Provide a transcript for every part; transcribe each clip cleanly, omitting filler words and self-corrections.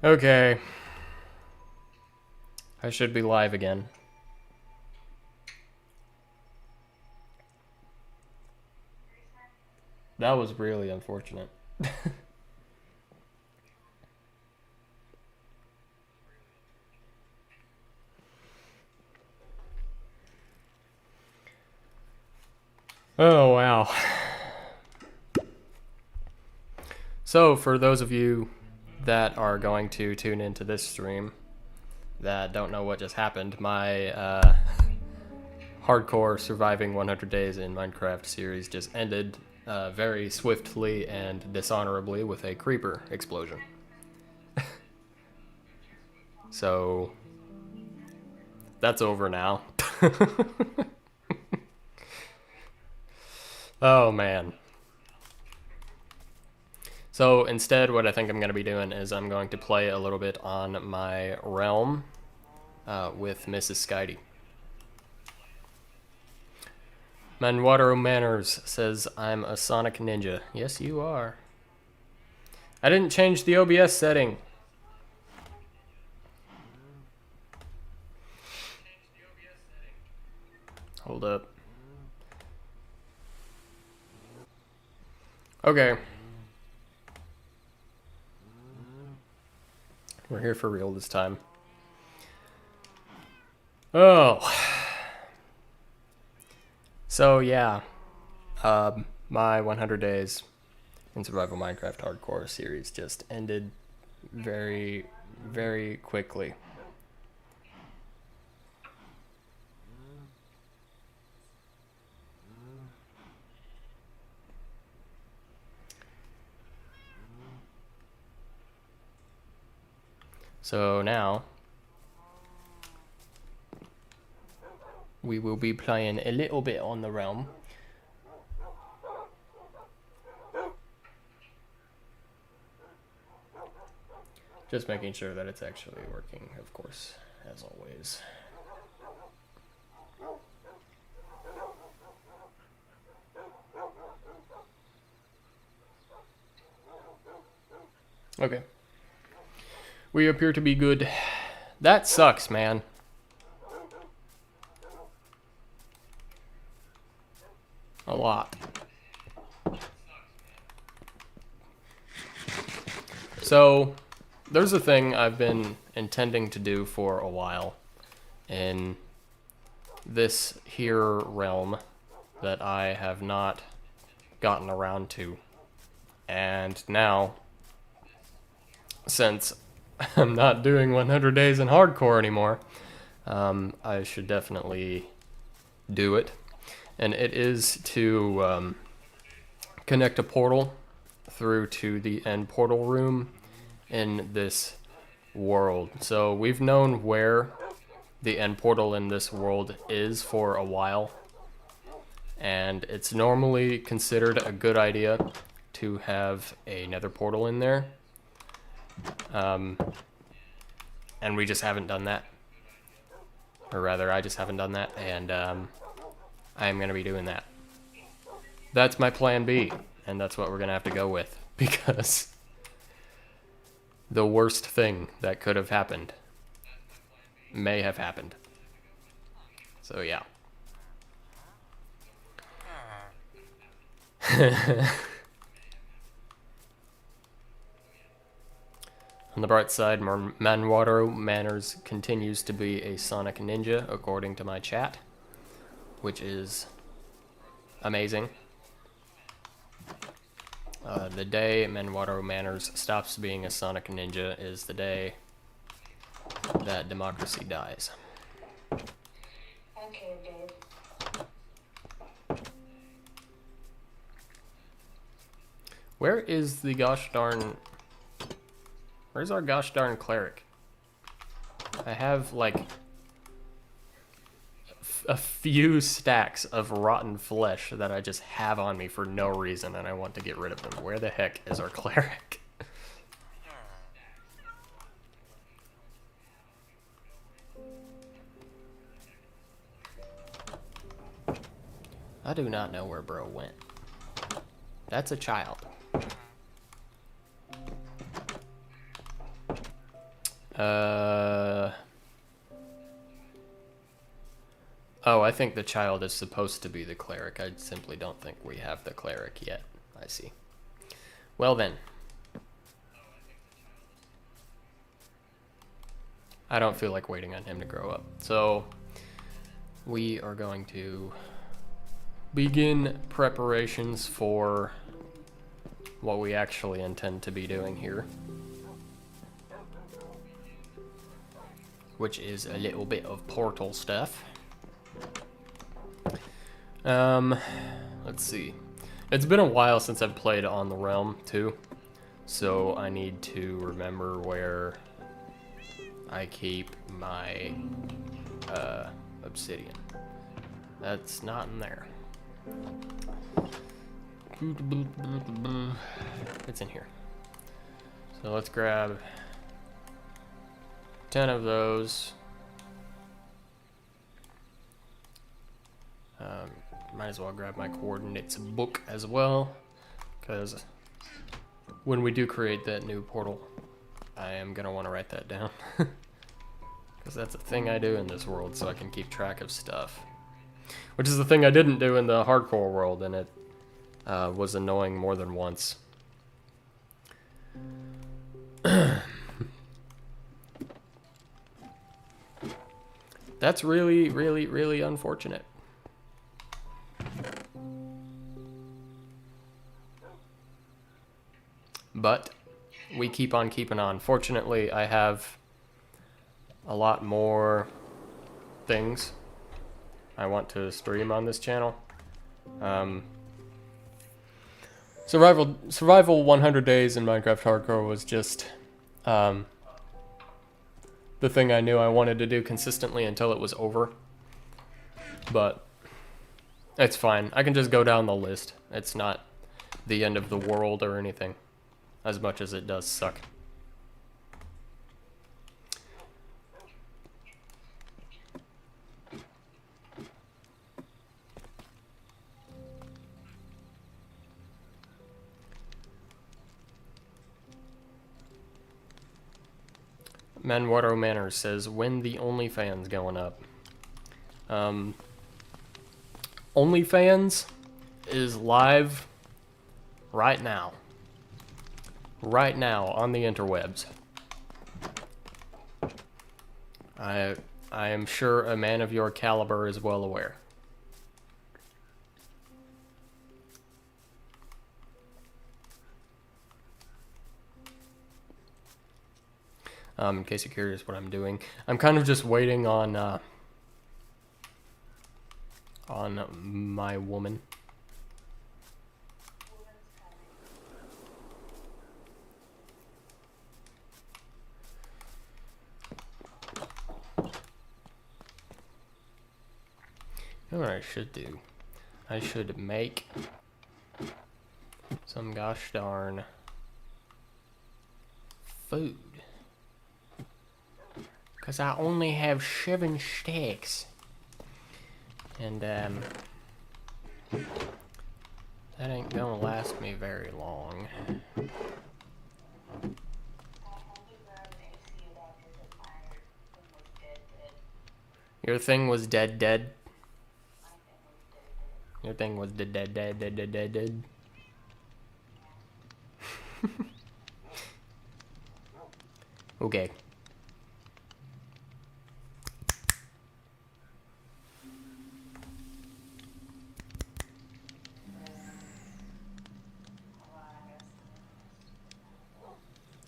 Okay. I should be live again. That was really unfortunate. Oh, wow. So, for those of you that are going to tune into this stream that don't know what just happened, my hardcore surviving 100 days in Minecraft series just ended very swiftly and dishonorably with a creeper explosion. So, that's over now. Oh, man. So instead, what I think I'm going to be doing is I'm going to play a little bit on my realm with Mrs. Skydie. Manwatero Manners says, I'm a Sonic Ninja. Yes, you are. I didn't change the OBS setting. Hold up. Okay. We're here for real this time. Oh. So, yeah. My 100 Days in Survival Minecraft Hardcore series just ended very, very quickly. So now, we will be playing a little bit on the realm. Just making sure that it's actually working, of course, as always. Okay. We appear to be good. That sucks, man. A lot. So, there's a thing I've been intending to do for a while in this here realm that I have not gotten around to. And now, since I'm not doing 100 days in hardcore anymore, I should definitely do it. And it is to connect a portal through to the end portal room in this world. So we've known where the end portal in this world is for a while, and it's normally considered a good idea to have a nether portal in there. And we just haven't done that. Or rather, I just haven't done that, and I am going to be doing that. That's my plan B, and that's what we're going to have to go with, because the worst thing that could have happened may have happened. So, yeah. On the bright side, Manwatero Manners continues to be a Sonic Ninja, according to my chat, which is amazing. The day Manwatero Manners stops being a Sonic Ninja is the day that democracy dies. Okay, babe. Where is the gosh darn... Where's our gosh darn cleric? I have, like, a few stacks of rotten flesh that I just have on me for no reason, and I want to get rid of them. Where the heck is our cleric? I do not know where bro went. That's a child. Oh, I think the child is supposed to be the cleric. I simply don't think we have the cleric yet. I see. Well then. I don't feel like waiting on him to grow up. So, we are going to begin preparations for what we actually intend to be doing here. Which is a little bit of portal stuff. Let's see. It's been a while since I've played on the Realm too, so I need to remember where I keep my obsidian. That's not in there. It's in here. So let's grab 10 of those. Might as well grab my coordinates book as well, because when we do create that new portal, I am going to want to write that down. Because that's a thing I do in this world, so I can keep track of stuff. Which is the thing I didn't do in the hardcore world, and it was annoying more than once. That's really, really, really unfortunate. But we keep on keeping on. Fortunately, I have a lot more things I want to stream on this channel. Survival 100 days in Minecraft Hardcore was just the thing I knew I wanted to do consistently until it was over. But it's fine. I can just go down the list. It's not the end of the world or anything, as much as it does suck. Manwaro Manor says, when the OnlyFans going up? OnlyFans is live right now. Right now on the interwebs. I am sure a man of your caliber is well aware. In case you're curious what I'm doing, I'm kind of just waiting on my woman. You know what I should do? I should make some gosh darn food. Because I only have 7 sticks. And, that ain't gonna last me very long. Your thing was dead. Your thing was dead. Okay.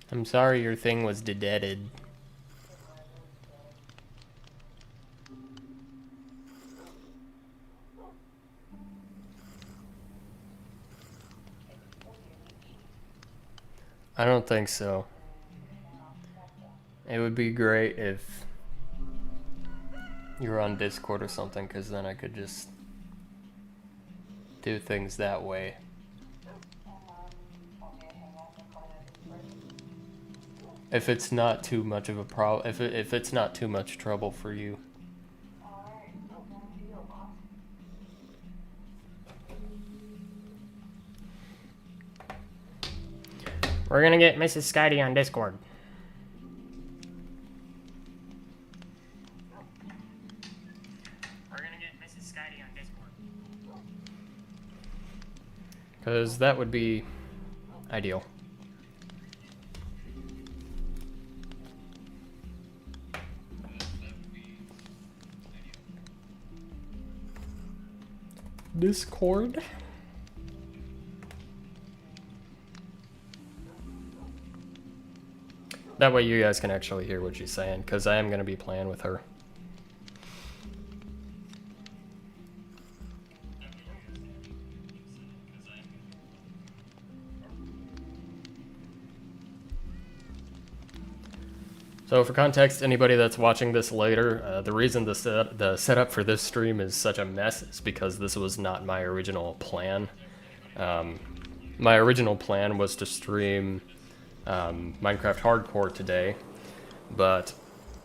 I'm sorry your thing was deaded. I don't think so. It would be great if you were on Discord or something, because then I could just do things that way. If it's not too much of a problem, if it's not too much trouble for you. We're gonna get Mrs. Skydie on Discord. because that would be ideal. Discord. That way you guys can actually hear what she's saying, because I am going to be playing with her. So for context, anybody that's watching this later, the reason the setup for this stream is such a mess is because this was not my original plan. My original plan was to stream Minecraft Hardcore today, but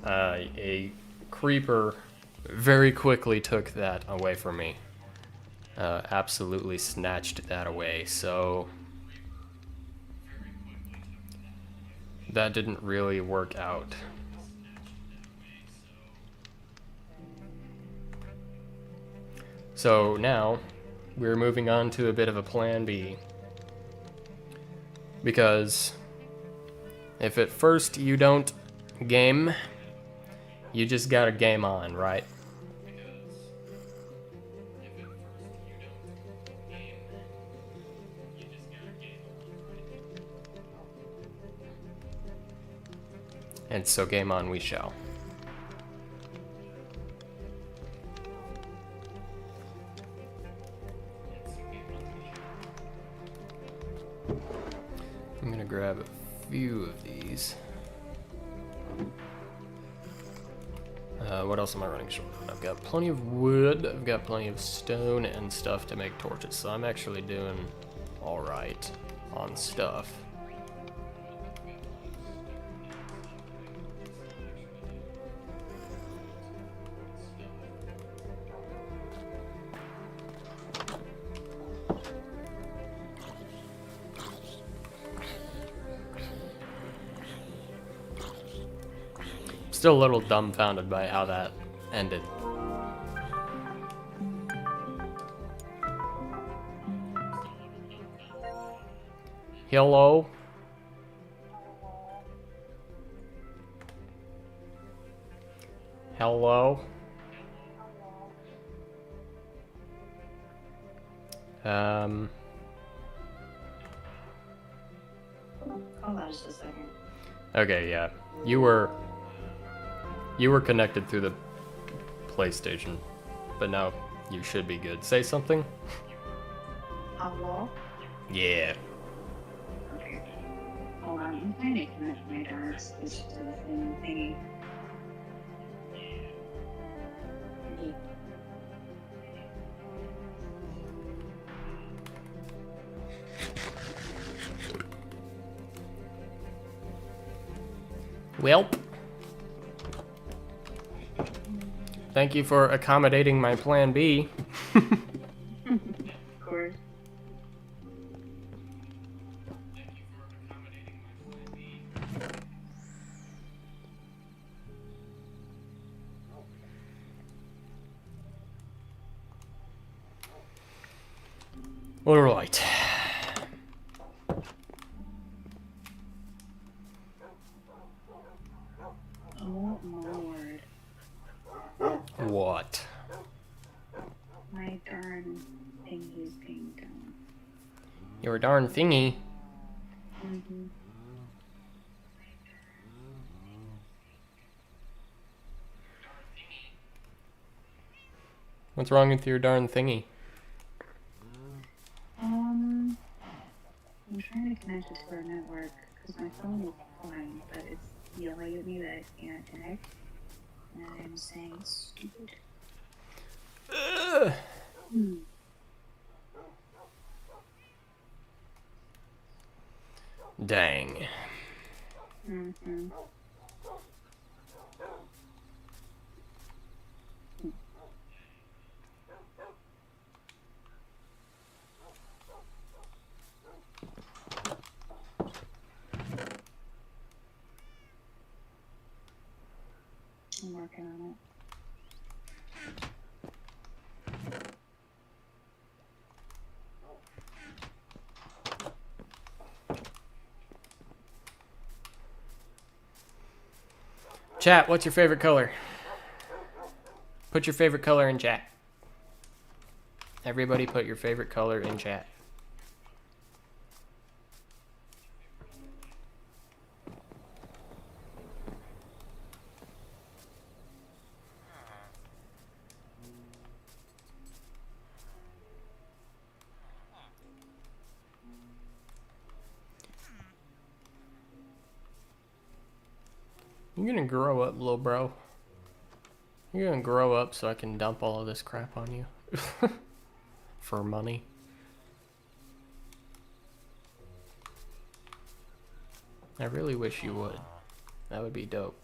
a creeper very quickly took that away from me. Absolutely snatched that away, so that didn't really work out. So now we're moving on to a bit of a plan B. Because if at first you don't game, you just gotta game on, right? And so game on we shall. I'm gonna grab a few of these. What else am I running short on? I've got plenty of wood, I've got plenty of stone and stuff to make torches, so I'm actually doing alright on stuff. Still a little dumbfounded by how that ended. Hello? Hello? Hold on just a second. Okay, yeah. You were connected through the PlayStation, but now you should be good. Say something? Hello? Yeah. Okay. Hold on, I'm trying to connect my dark switch to the same thingy. Welp. Thank you for accommodating my plan B. Of course. All right. Oh my word. What? My darn thingy's being done. You're a darn thingy. Mm-hmm. What's wrong with your darn thingy? I'm trying to connect it to our network because my phone is fine, but it's yelling at me that I can't connect. And I'm saying it's stupid. Dang. Mm-hmm. I'm working on it. Chat, what's your favorite color? Put your favorite color in chat. Everybody put your favorite color in chat. You're gonna grow up, little bro. You're gonna grow up so I can dump all of this crap on you. For money. I really wish you would. That would be dope.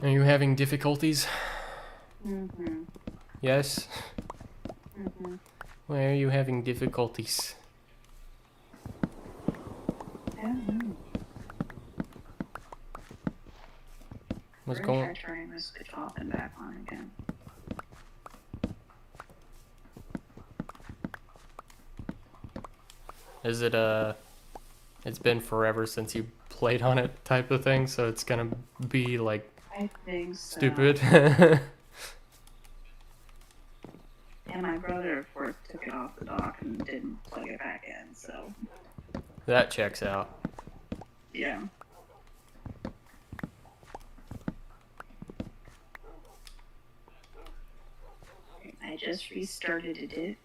Are you having difficulties? Mm-hmm. Yes? Mm-hmm. Why are you having difficulties? I don't know. What's We're going gonna try turning this switch off and back on again. Is it it's been forever since you played on it type of thing, so it's gonna be like I think so. stupid. And my brother, of course, took it off the dock and didn't plug it back in, so That checks out. yeah. I just restarted it.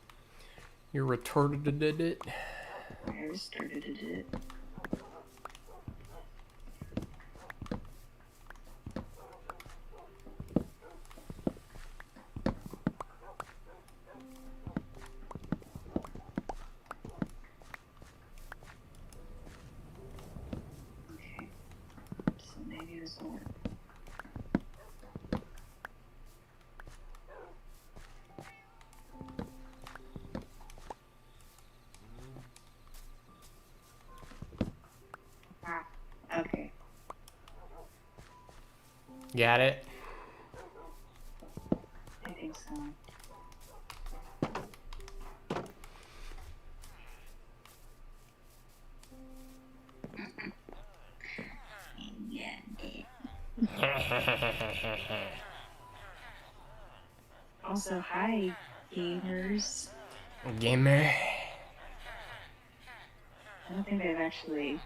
You retarded it. I restarted it. Okay. So maybe this will work. Ah, okay. Got it? I think so. Also, hi, gamers. Gamer. I don't think they've actually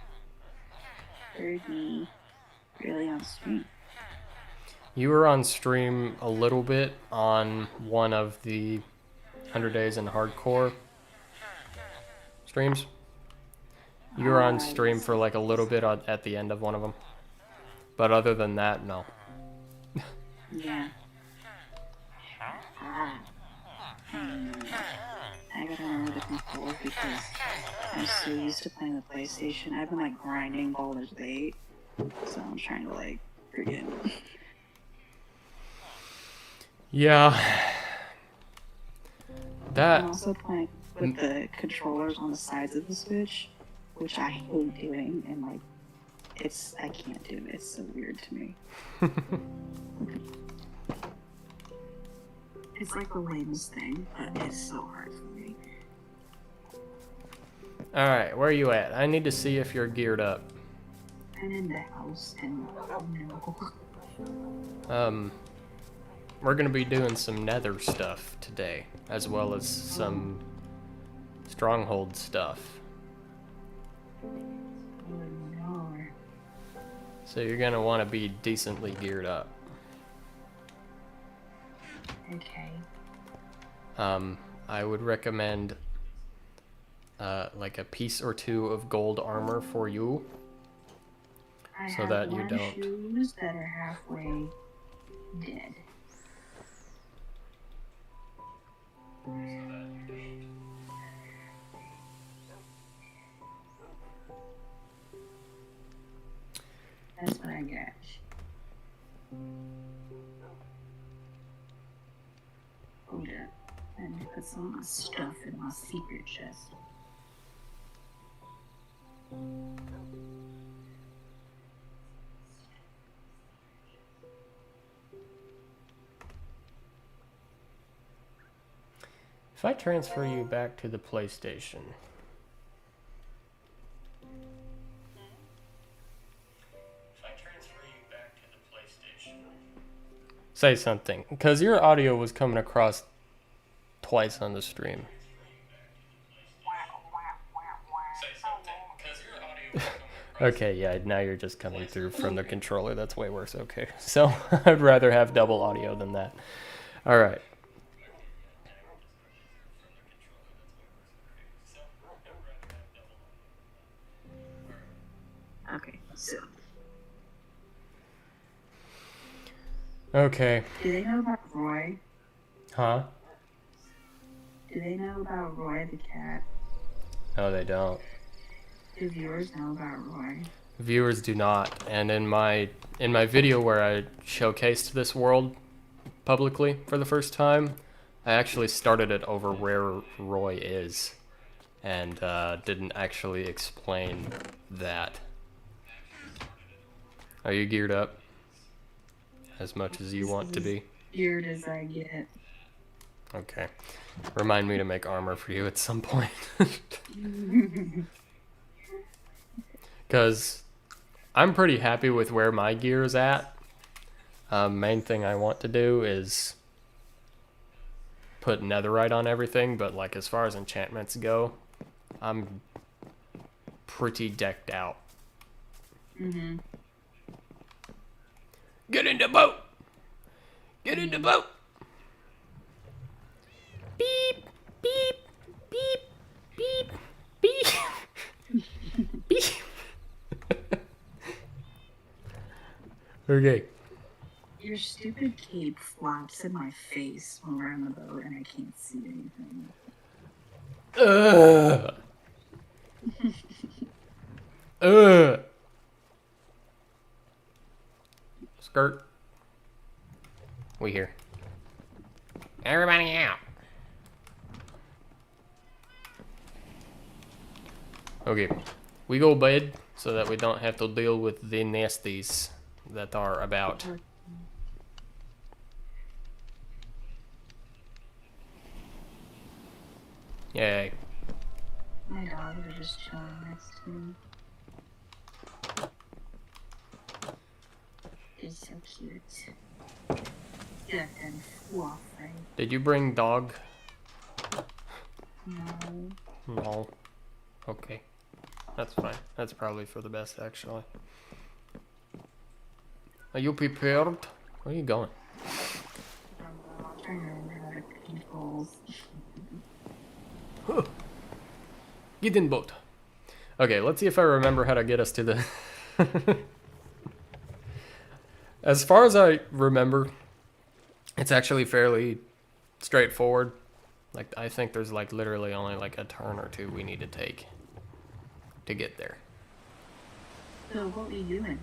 heard me really on stream. You were on stream a little bit on one of the 100 Days in Hardcore streams. You were on stream for like a little bit at the end of one of them. But other than that, no. Yeah. I gotta remember the controls because I'm so used to playing the PlayStation. I've been like grinding Baldur's Gate, so I'm trying to like forget. Yeah. I'm That also playing with the controllers on the sides of the Switch, which I hate doing, and like, I can't do it. It's so weird to me. It's like the lamest thing, but it's so hard for me. Alright, where are you at? I need to see if you're geared up. I'm in the house, and oh no. We're gonna be doing some nether stuff today, as well as some stronghold stuff. Oh no. So you're gonna want to be decently geared up. Okay. I would recommend like a piece or two of gold armor for you. I So have that you one don't. shoes that are halfway dead. That's what I got. Hold up. I need to put some of my stuff in my secret chest. If I transfer you back to the PlayStation. Say something, because your audio was coming across twice on the stream. Okay, yeah, now you're just coming through from the controller. That's way worse. Okay, so I'd rather have double audio than that. All right. Okay, so. Okay. Do they know about Roy? Huh? Do they know about Roy the cat? No, they don't. Do viewers know about Roy? Viewers do not. And in my video where I showcased this world publicly for the first time, I actually started it over where Roy is, and didn't actually explain that. Are you geared up? As much as you want to be? Geared as I get. Okay. Remind me to make armor for you at some point. Because I'm pretty happy with where my gear is at. Main thing I want to do is put netherite on everything, but like as far as enchantments go, I'm pretty decked out. Mm-hmm. Get in the boat! Get in the boat! Beep, beep, beep, beep, beep, beep. Okay. Your stupid cape flops in my face when we're in the boat and I can't see anything. Skirt. We here. Everybody out. Okay. We go bed so that we don't have to deal with the nasties that are about. Yay. My dogs are just chilling next to me. It's so cute. Good and fluff, right? Did you bring dog? No. No. Okay. That's fine. That's probably for the best, actually. Are you prepared? Where are you going? I'm trying to remember how to control. Get in boat. Okay, let's see if I remember how to get us to the... As far as I remember, it's actually fairly straightforward. Like, I think there's like literally only like a turn or two we need to take to get there. So what are you doing?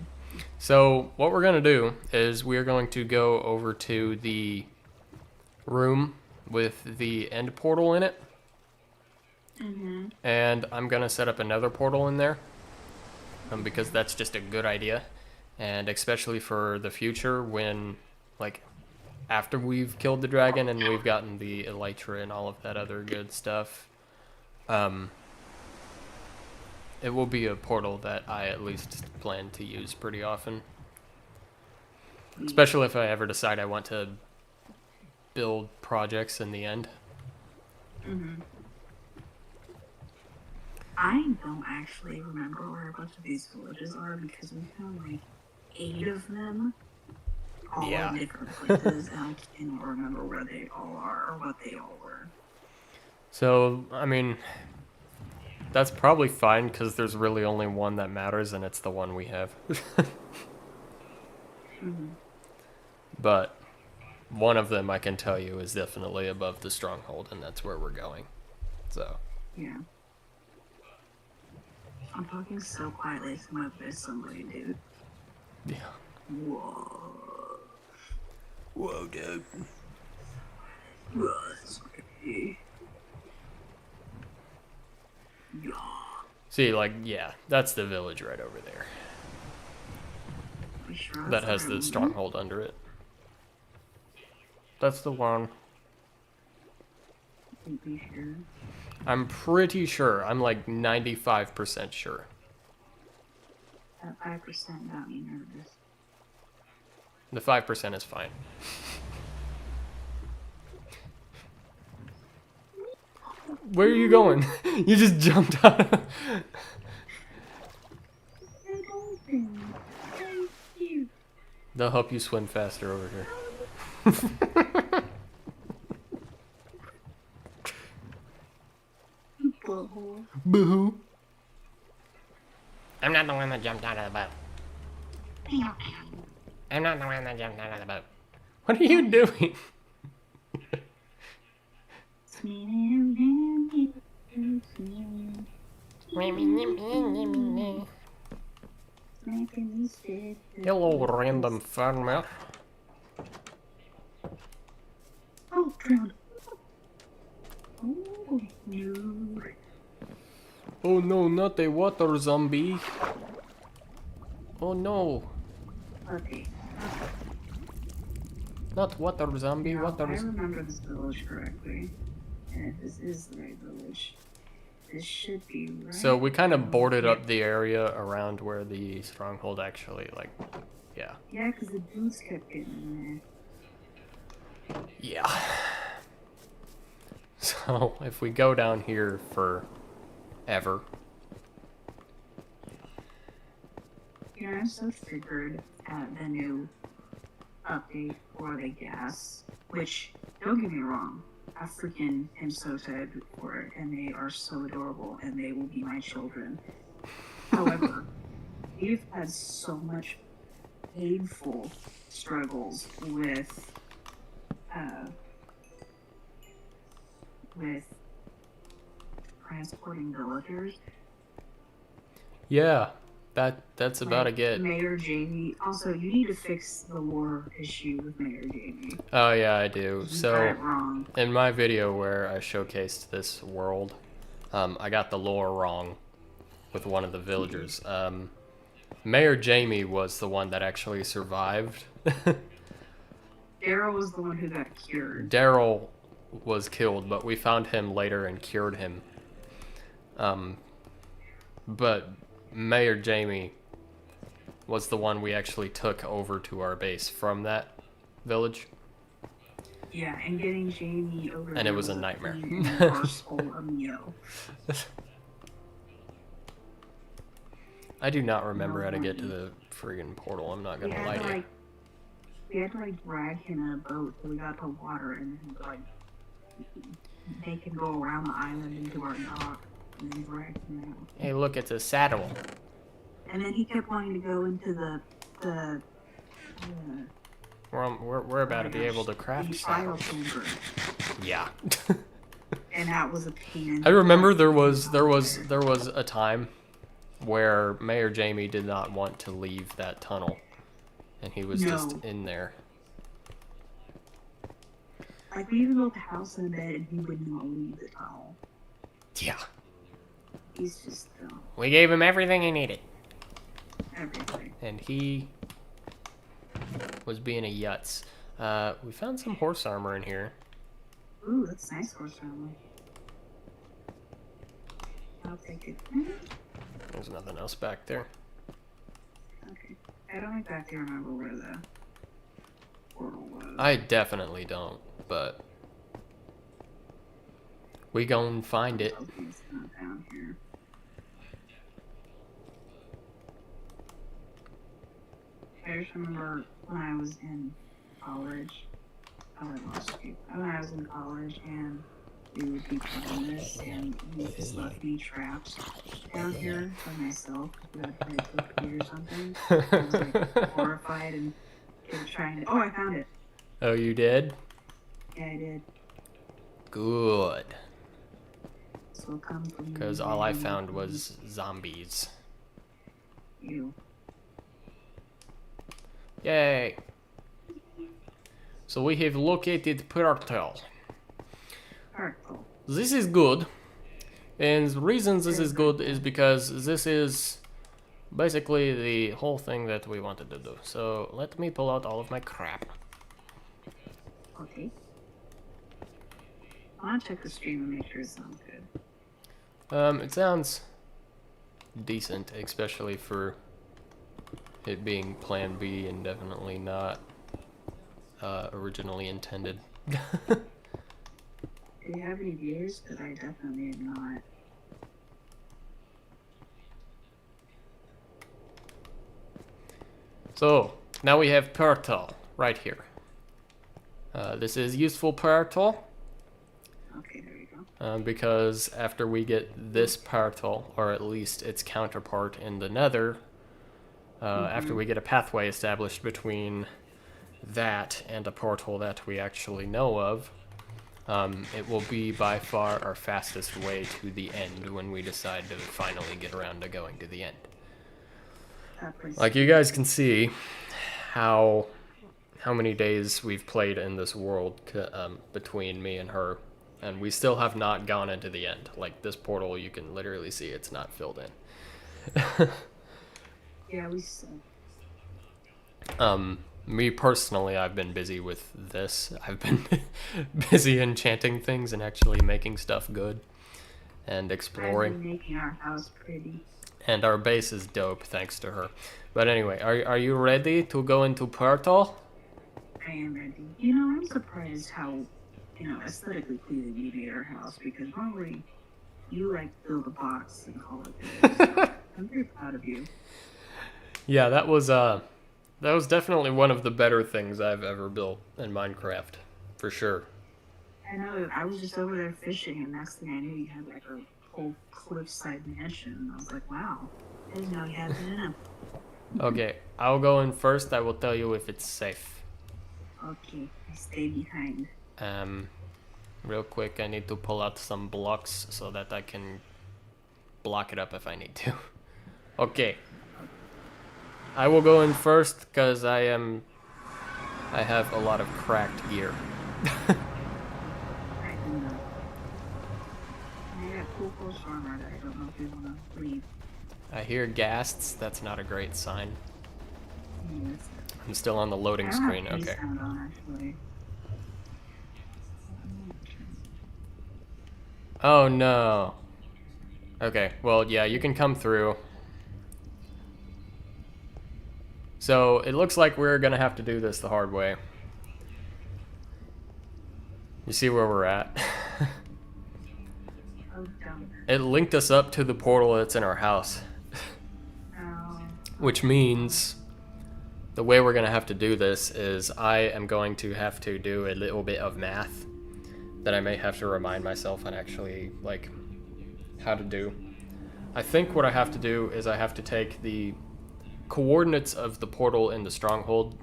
So what we're going to do is we're going to go over to the room with the end portal in it. Mm-hmm. And I'm going to set up another portal in there. Because that's just a good idea. And especially for the future when, like, after we've killed the dragon and we've gotten the elytra and all of that other good stuff, it will be a portal that I at least plan to use pretty often. Especially if I ever decide I want to build projects in the end. Mm-hmm. I don't actually remember where a bunch of these villages are because we found like 8 of them all in different places, and I can't remember where they all are or what they all were. So, I mean, that's probably fine because there's really only one that matters, and it's the one we have. Mm-hmm. But one of them, I can tell you, is definitely above the stronghold, and that's where we're going. So. Yeah. I'm talking so quietly, so I'm gonna miss somebody, dude. Yeah. Whoa. Whoa, dude. Whoa, that's okay. Yeah. See, like, yeah, that's the village right over there. You sure That that's has right the one? stronghold under it. That's the one. Be sure. I'm pretty sure. I'm like 95% sure. That 5% got me nervous. The 5% is fine. Where are you going? You just jumped out. I don't think. Thank you. They'll help you swim faster over here. Butthole. Boo. I'm not the one that jumped out of the boat. I'm not the one that jumped out of the boat. What are you doing? Hello, random farmer. Oh, drowned. Oh, no. Oh no, not a water zombie. Oh no, Okay. not water zombie, Now, water. I remember this village correctly. And if this is the right village, this should be right. So we kind of boarded Yeah. up the area around where the stronghold actually, like, yeah. Yeah, because the dudes kept getting in Yeah. So if we go down here for ever, there. Yeah, I'm so triggered at the new update for the gas, which, don't get me wrong, I freaking am so excited for it, and they are so adorable, and they will be my children. However, we've had so much painful struggles with transporting villagers. yeah, that's about a get. Mayor Jamie. Also, you need to fix the lore issue with Mayor Jamie. Oh yeah, I do. You got So it wrong. in my video where I showcased this world, I got the lore wrong with one of the villagers. Mayor Jamie was the one that actually survived. Daryl was the one who got cured. Daryl was killed, but we found him later and cured him. But Mayor Jamie was the one we actually took over to our base from that village. Yeah, and getting Jamie over And there it was a nightmare. pain in the arsehole of Neo. I do not remember how to get to the friggin' portal, I'm not We gonna lie had to to you. we had to drag him in a boat till we got to water, and then they can go around the island into our dock, and then drag him out. Hey, look, it's a saddle. And then he kept wanting to go into the We're about to be able to craft the file saddles. chamber, Yeah. and that was a pain. In I the remember butt. there was a time where Mayor Jamie did not want to leave that tunnel, and he was just No. in there. Like, we even built a house and a bed, and he would not leave the tunnel. Yeah. He's just We gave him everything he needed, everything. and he was being a yutz. We found some horse armor in here. Ooh, that's nice horse armor. I'll take it. There's nothing else back there. Okay. I don't exactly remember where the portal was. I definitely don't, but we gon' find it. Okay, it's not down here. I just remember when I was in college. Oh, I lost you. When I was in college and we would be playing this, and he just left me trapped down here by myself because we had to play cookie or something. I was like horrified and kept trying to. Oh, I found it. Oh, you did? Yeah, I did. Good. So come from me. Because all I found was zombies. You. Yay. So we have located portal. Purple. This is good. And the reasons this is good is because this is basically the whole thing that we wanted to do. So let me pull out all of my crap. Okay. I want to check the stream and make sure it sounds good. It sounds decent, especially for it being Plan B and definitely not originally intended. Do you have any viewers? Because I definitely am not. So now we have Portal right here. This is useful Portal. Okay, there you go. Because after we get this portal, or at least its counterpart in the Nether, after we get a pathway established between that and a portal that we actually know of, it will be by far our fastest way to the end when we decide to finally get around to going to the end. Like you guys can see how many days we've played in this world between me and her, and we still have not gone into the end. Like this portal, you can literally see it's not filled in. Yeah, we saw. Me personally, I've been busy with this. I've been busy enchanting things and actually making stuff good and exploring. I've been making our house pretty. And our base is dope thanks to her. But anyway, are you ready to go into Portal? I am ready. You know, I'm surprised how, aesthetically pleasing you made our house, because normally you like build a box and call it good. I'm very proud of you. Yeah, that was definitely one of the better things I've ever built in Minecraft, for sure. I know, I was just over there fishing, and next thing I knew, you had like a whole cliffside mansion, and I was like, wow, I didn't know you had that in him. Okay, I'll go in first. I will tell you if it's safe. Okay, I stay behind. Real quick, I need to pull out some blocks so that I can block it up if I need to. Okay. I will go in first because I have a lot of cracked gear. I got cool clothes armor that I don't know if you want to leave. I hear ghasts. That's not a great sign. Yes. I'm still on the loading screen. Okay. Sound on, actually. Oh no. Okay, well, yeah, you can come through. So, it looks like we're gonna have to do this the hard way. You see where we're at? Oh, dumb. It linked us up to the portal that's in our house. Oh. Which means the way we're gonna have to do this is I am going to have to do a little bit of math that I may have to remind myself on actually, like, how to do. I think what I have to do is I have to take the coordinates of the portal in the stronghold,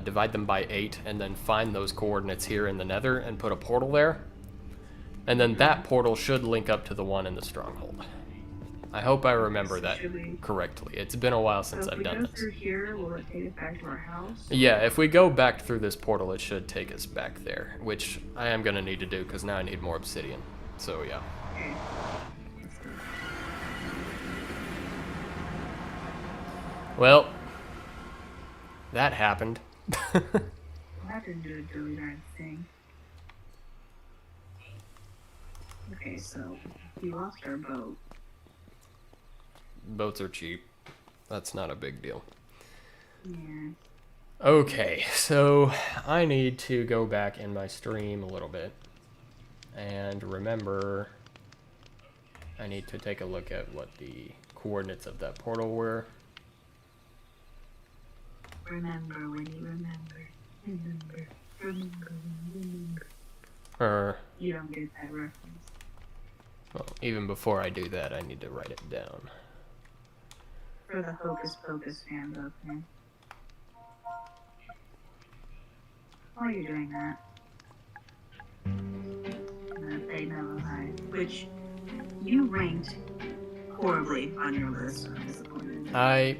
divide them by 8, and then find those coordinates here in the Nether and put a portal there. And then that portal should link up to the one in the stronghold. I hope I remember that correctly. It's been a while since I've done So if we go this. through here, will it take us back to our house? Yeah, if we go back through this portal, it should take us back there, which I am going to need to do because now I need more obsidian. So, yeah. Okay. Well, that happened. That didn't do a really darn thing. Okay, so we lost our boat. Boats are cheap. That's not a big deal. Yeah. Okay, so I need to go back in my stream a little bit and remember I need to take a look at what the coordinates of that portal were. Remember when you remember. Remember. Remember when you remember. You don't get that reference. Well, even before I do that, I need to write it down. For the Hocus Pocus fans out there. While you're doing that, they know I, which you ranked horribly on your list. I'm disappointed. I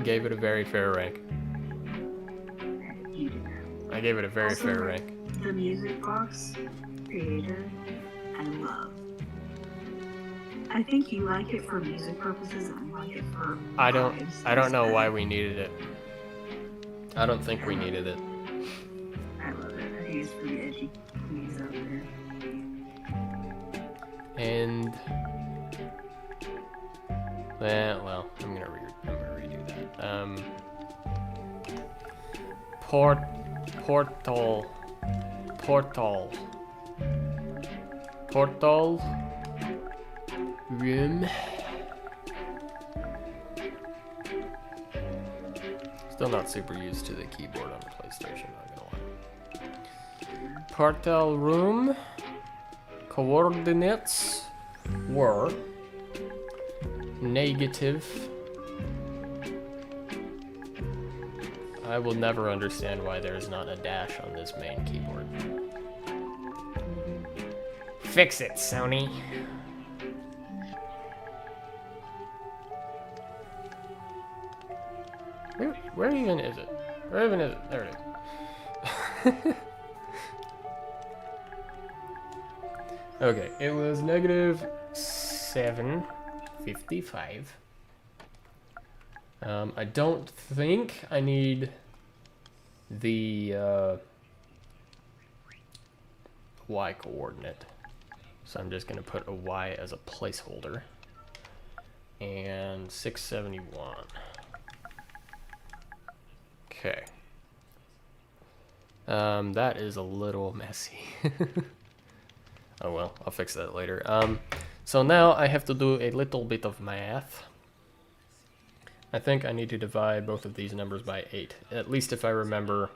gave it a very fair rank. You did that. I gave it a very Also, fair rank. The music box creator, I love. I think you like it for music purposes, and I like it for I vibes don't know why instead. we needed it. I don't think we needed it. I love it. I think it's for the edgy queens out there. And well, I'm gonna redo that. Portal room. Still not super used to the keyboard on the PlayStation, not gonna lie. Portal room coordinates were negative. I will never understand why there is not a dash on this main keyboard. Fix it, Sony. Where even is it? Where even is it? There it is. Okay, it was negative 755. I don't think I need the y coordinate, so I'm just gonna put a y as a placeholder. And 671. Okay. That is a little messy. Oh well, I'll fix that later. So now I have to do a little bit of math. I think I need to divide both of these numbers by 8, at least if I remember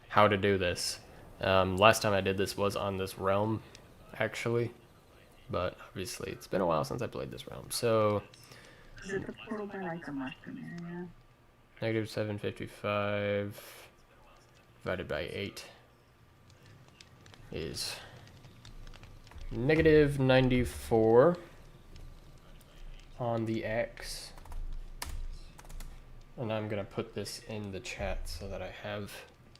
how to do this. Last time I did this was on this realm, actually, but obviously it's been a while since I played this realm. So Is it the portal by like the mushroom area? negative 755 divided by 8 is negative 94 on the X. And I'm gonna put this in the chat so that I have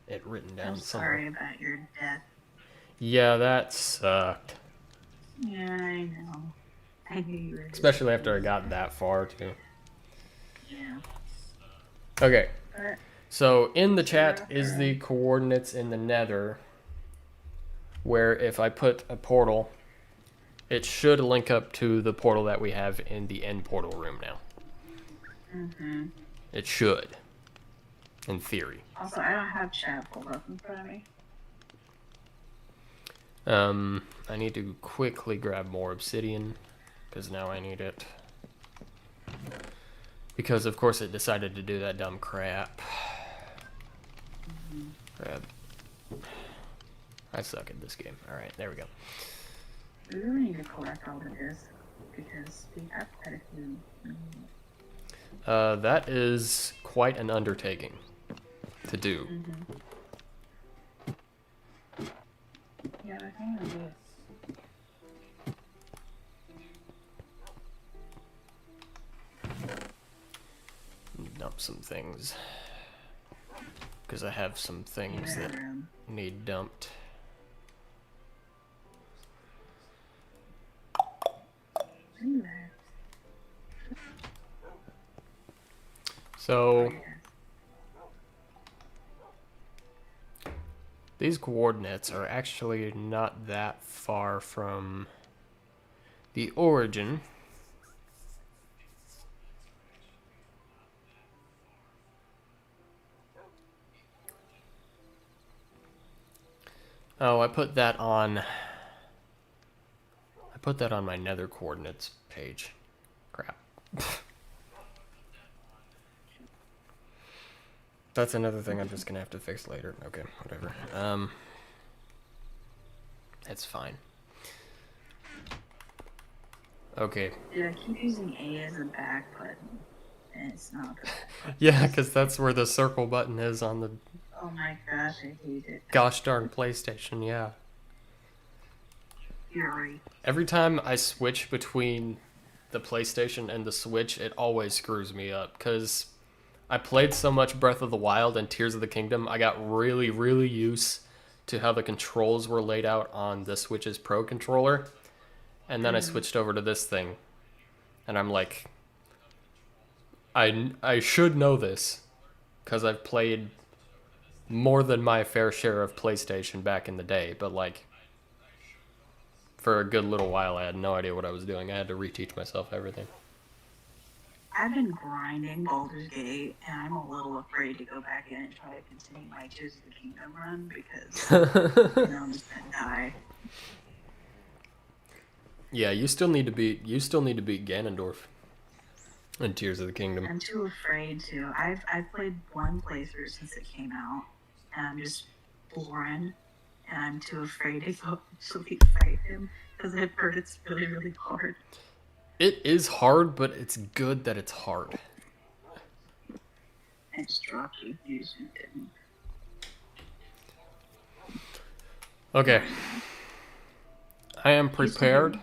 it written down I'm somewhere. sorry about your death. Yeah, that sucked. Yeah, I know. I knew you were. Especially after I got that far, too. Yeah. Okay, But so in the chat is the coordinates in the nether, where if I put a portal, it should link up to the portal that we have in the end portal room now. mm-hmm. It should, in theory. Also, I don't have chat pulled up in front of me. I need to quickly grab more obsidian, because now I need it. Because of course it decided to do that dumb crap. Crap. I suck at this game. Alright, there we go. We really need to collect all of this because we have quite a few. That is quite an undertaking to do. Yeah, I think it is. Dump some things. Because I have some things that need dumped. So these coordinates are actually not that far from the origin. Oh, I put that on my nether coordinates page. Crap. That's another thing I'm just gonna have to fix later. Okay, whatever. It's fine. Okay. Dude, I keep using A as a back button, and it's not. Yeah, because that's where the circle button is on the Oh my gosh, I hate it. gosh darn PlayStation, yeah. You're right. Every time I switch between the PlayStation and the Switch, it always screws me up, because I played so much Breath of the Wild and Tears of the Kingdom, I got really, really used to how the controls were laid out on the Switch's Pro controller, and then I switched over to this thing, And I'm like, I should know this, because I've played more than my fair share of PlayStation back in the day, but like, for a good little while I had no idea what I was doing. I had to reteach myself everything. I've been grinding Baldur's Gate, and I'm a little afraid to go back in and try to continue my Tears of the Kingdom run because I'm just gonna die. Yeah, you still need to beat Ganondorf in Tears of the Kingdom. I'm too afraid to. I've played one playthrough since it came out, and I'm just boring, and I'm too afraid to go actually fight him because I've heard it's really, really hard. It is hard, but it's good that it's hard. I just dropped you. You just didn't. Okay. I am prepared.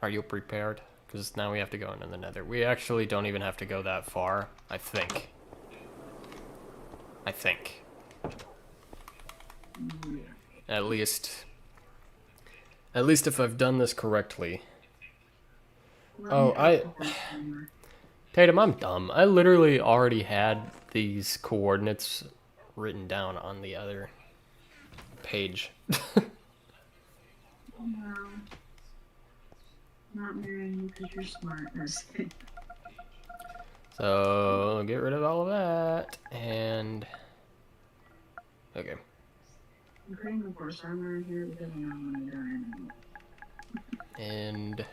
Are you prepared? Because now we have to go into the Nether. We actually don't even have to go that far, I think. At least if I've done this correctly. Tatum, I'm dumb. I literally already had these coordinates written down on the other page. No. Not marrying you because you're smart. So, get rid of all of that, and... Okay. I'm putting the horse armor in here because I don't want to die anymore. And...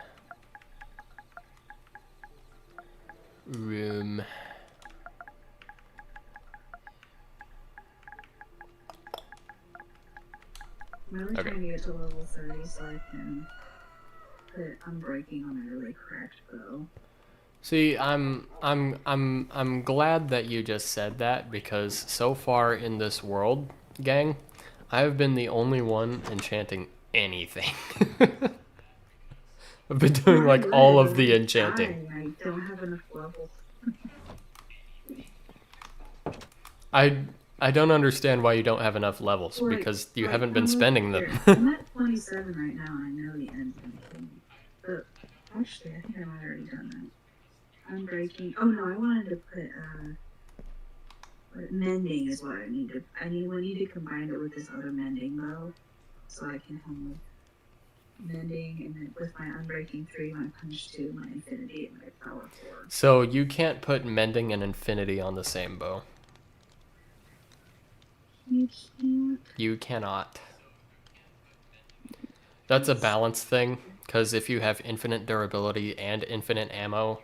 room... I'm really trying to get to level 30 so I can put Unbreaking on a really cracked bow. See, I'm glad that you just said that, because so far in this world, gang, I've been the only one enchanting anything. I've been doing like all of the enchanting. I don't have enough levels. I don't understand why you don't have enough levels, because you haven't been spending them. I'm at 27 right now, and I know the end's gonna kill me. But actually, I think I might have already done that. Unbreaking. Oh no, I wanted to put mending is what I need to. We need to combine it with this other mending bow, so I can have mending, and then with my Unbreaking 3, my punch 2, my infinity, and my power 4. So you can't put mending and infinity on the same bow. You can't. You cannot. That's a balance thing, because if you have infinite durability and infinite ammo,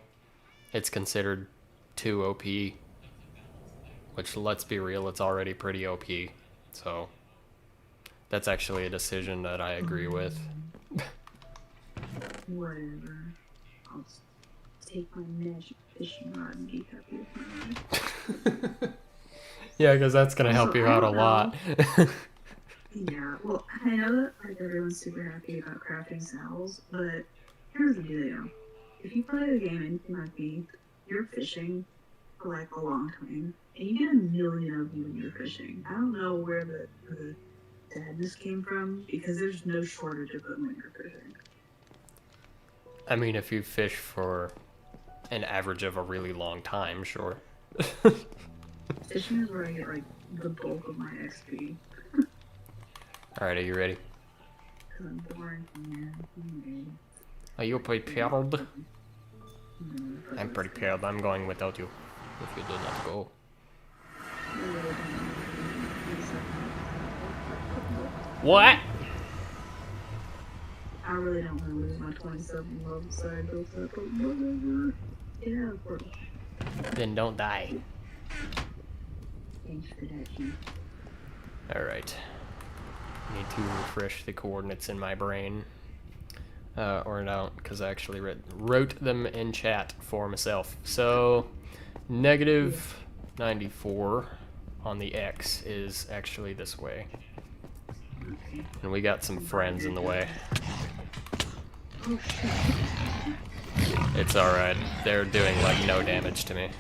it's considered too OP. Which, let's be real, it's already pretty OP. So, that's actually a decision that I agree with. Whatever. I'll take my magic fishing rod and be happy with my life. Yeah, because that's going to help you out a lot. Yeah, well, I know that like everyone's super happy about crafting saddles, but here's the deal. If you play the game anything like me, you're fishing for like a long time, and you get a million of you when you're fishing. I don't know where the sadness came from, because there's no shortage of them when you're fishing. I mean, if you fish for an average of a really long time, sure. Fishing is where I get like the bulk of my XP. Alright, are you ready? Because I'm boring, man. Are you prepared? I'm prepared. I'm going without you. If you do not go. What? I really don't want to lose my 27 love side built up, but whatever. Yeah, of course. Then don't die. Thanks for that, Chief. Alright. Need to refresh the coordinates in my brain. Or not, because I actually wrote them in chat for myself. So, negative 94 on the X is actually this way. And we got some friends in the way. Oh, shit. It's alright. They're doing, like, no damage to me.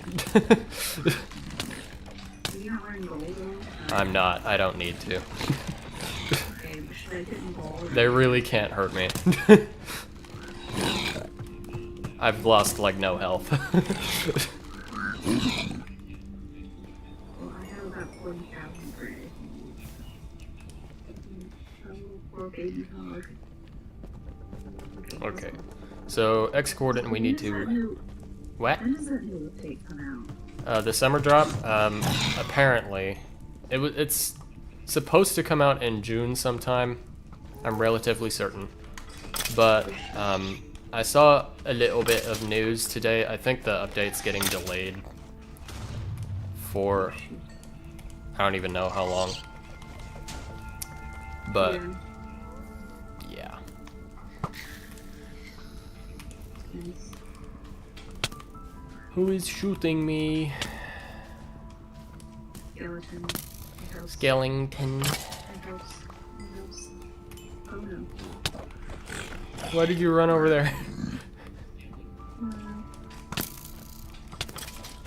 You're not wearing gold, though? I'm not. I don't need to. Okay, but should I get in gold? They really can't hurt me. I've lost like no health. Well, I have about 40,000 per day. Poor baby dog. Okay. So X coordinate we need to. What? When does that new update come out? The summer drop. Apparently, it's supposed to come out in June sometime. I'm relatively certain, but I saw a little bit of news today. I think the update's getting delayed for I don't even know how long. But yeah. Nice. Who is shooting me? Skeleton. My house. Skellington. My house. My house. Oh no. Why did you run over there?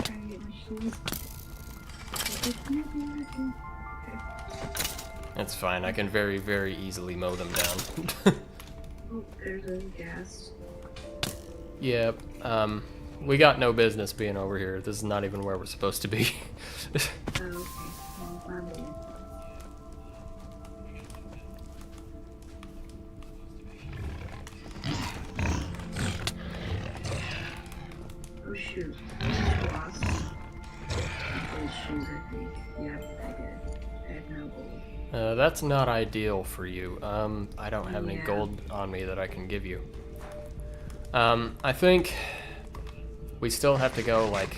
Trying to get my shoes. Okay. That's fine. I can very, very easily mow them down. Oh, there's a gas. Yep. We got no business being over here. This is not even where we're supposed to be. Oh, okay. Well, my bad. Oh shoot. I lost those shoes, I think. Yep, I did. I have no gold. That's not ideal for you. I don't have any Yeah. gold on me that I can give you. I think we still have to go like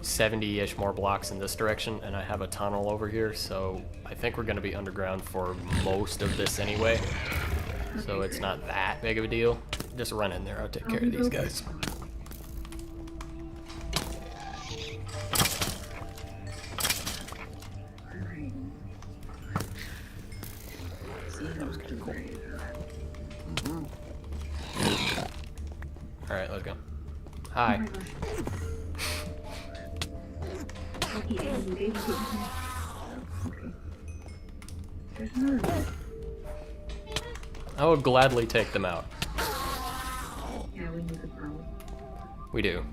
70-ish more blocks in this direction, and I have a tunnel over here, so I think we're going to be underground for most of this anyway. So it's not that big of a deal. Just run in there. I'll take care of these guys. Alright. That was kinda cool. Alright, let's go. Hi. Okay. There's another one. I will gladly take them out. Yeah, we need the pearl. We do.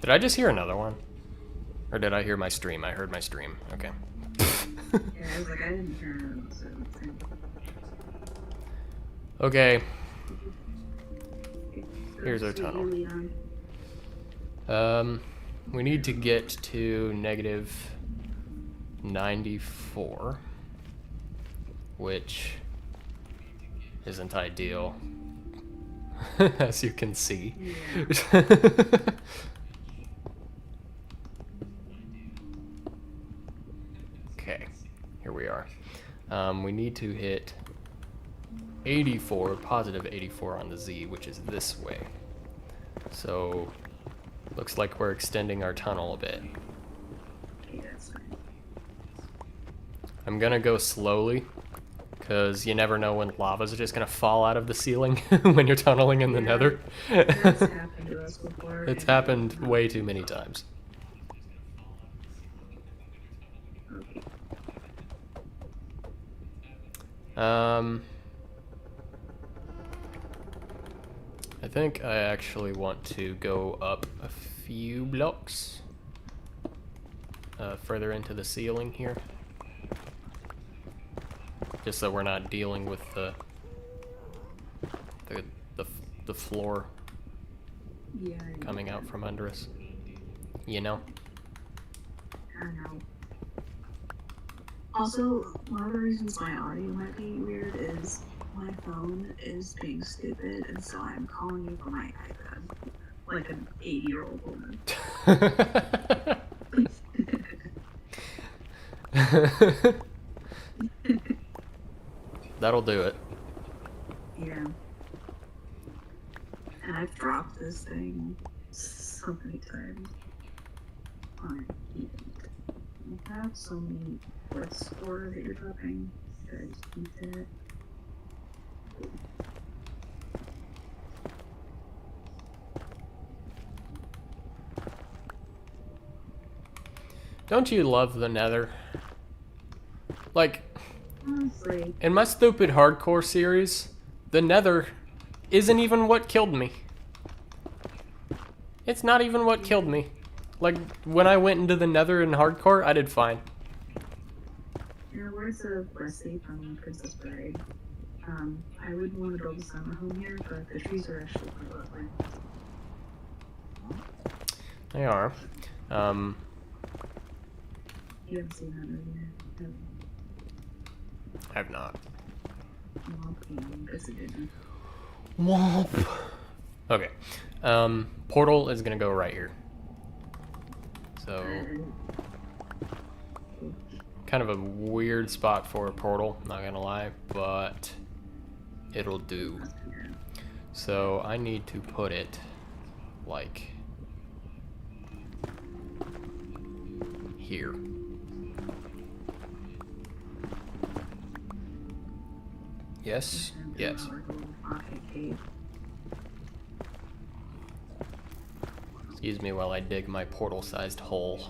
Did I just hear another one? Or did I hear my stream? I heard my stream. Okay. Yeah, I was like, I didn't hear it, so it's in. Okay. Okay, so Here's our sweet tunnel. Leon. We need to get to negative 94, which isn't ideal, as you can see. Yeah. Okay, here we are. We need to hit 84, positive 84 on the Z, which is this way. So, looks like we're extending our tunnel a bit. Okay, that's fine. I'm gonna go slowly, because you never know when lava's just gonna fall out of the ceiling when you're tunneling in the Yeah. nether. That's happened to us before. It's and- happened way too many times. Okay. I think I actually want to go up a few blocks further into the ceiling here, just so we're not dealing with the floor Yeah. I know. coming out from under us. You know? I know. Also, one of the reasons my audio might be weird is my phone is being stupid, and so I'm calling you from my iPad, like an 80-year-old woman. That'll do it. Yeah. And I've dropped this thing so many times. I hate it. You have so many quests for that you're dropping. You guys keep that. Don't you love the nether? Like, Honestly, in my stupid hardcore series, the nether isn't even what killed me. It's not even what killed me. Like, when I went into the nether in hardcore, I did fine. In the words of Wesley from Princess Bride, I wouldn't want to build a summer home here, but the trees are actually quite lovely. They are. You haven't seen that movie yet? No. I've not. Well, it's a good one. Womp. Okay. Portal is gonna go right here. So, kind of a weird spot for a portal, not gonna lie, but it'll do. So I need to put it like here. Yes, yes. Excuse me while I dig my portal-sized hole.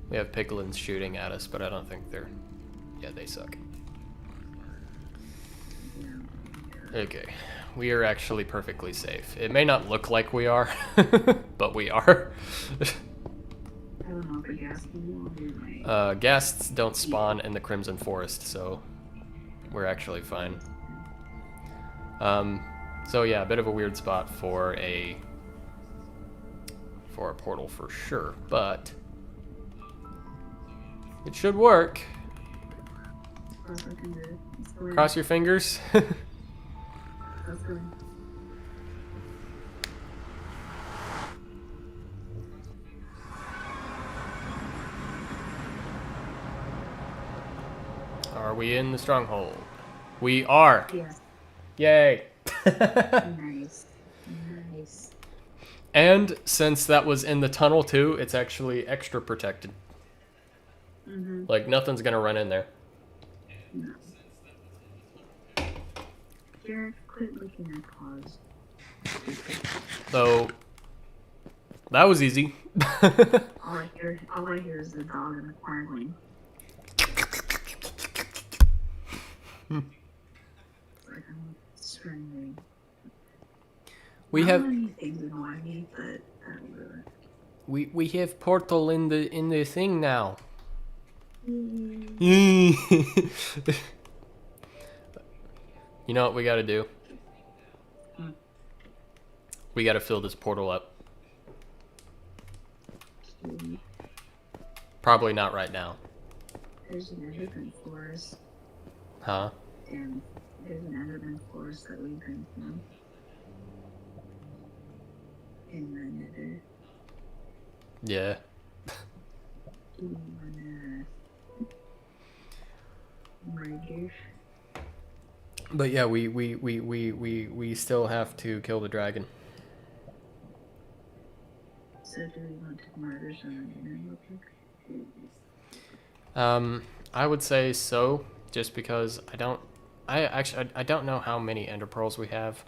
We have piglins shooting at us, but I don't think they're... Yeah, they suck. Okay, we are actually perfectly safe. It may not look like we are, but we are. I don't know if the gas will do right. Ghasts don't spawn in the Crimson Forest, so we're actually fine. So yeah, a bit of a weird spot for a portal for sure, but it should work. Cross your fingers. That's good. Are we in the stronghold? We are. Yes. Yay. Nice. Nice. And since that was in the tunnel too, it's actually extra protected. Mm-hmm. Like nothing's gonna run in there. No. Jared, quit licking your paws. So that was easy. All I hear is the dog in the corner going. Like I'm screaming. We Not have many things annoy me, but that'll do it. we have portal in the thing now. Mm. You know what we gotta do? Hmm. We gotta fill this portal up. Probably not right now. There's an Enderman forest, Huh? and there's an Enderman forest that we've been through. In the Nether. Yeah. Murder. But yeah, we still have to kill the dragon. So do we want to murder someone real quick? I would say so, just because I don't know how many ender pearls we have.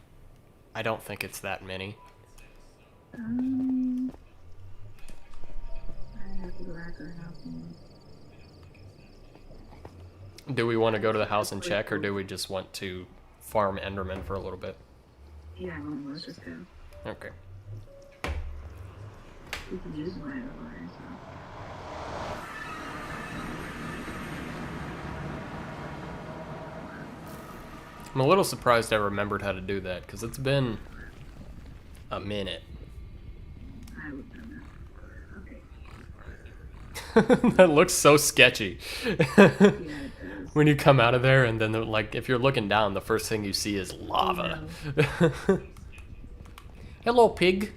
I don't think it's that many. I have to go back to our house and Do we want to go to the house and check, or do we just want to farm endermen for a little bit? yeah, well, let's just go. Okay. We can use one otherwise. I'm a little surprised I remembered how to do that, because it's been a minute. I would know that. Okay. That looks so sketchy. Yeah, it does. When you come out of there, and then like if you're looking down, the first thing you see is lava. Oh, Hello, pig.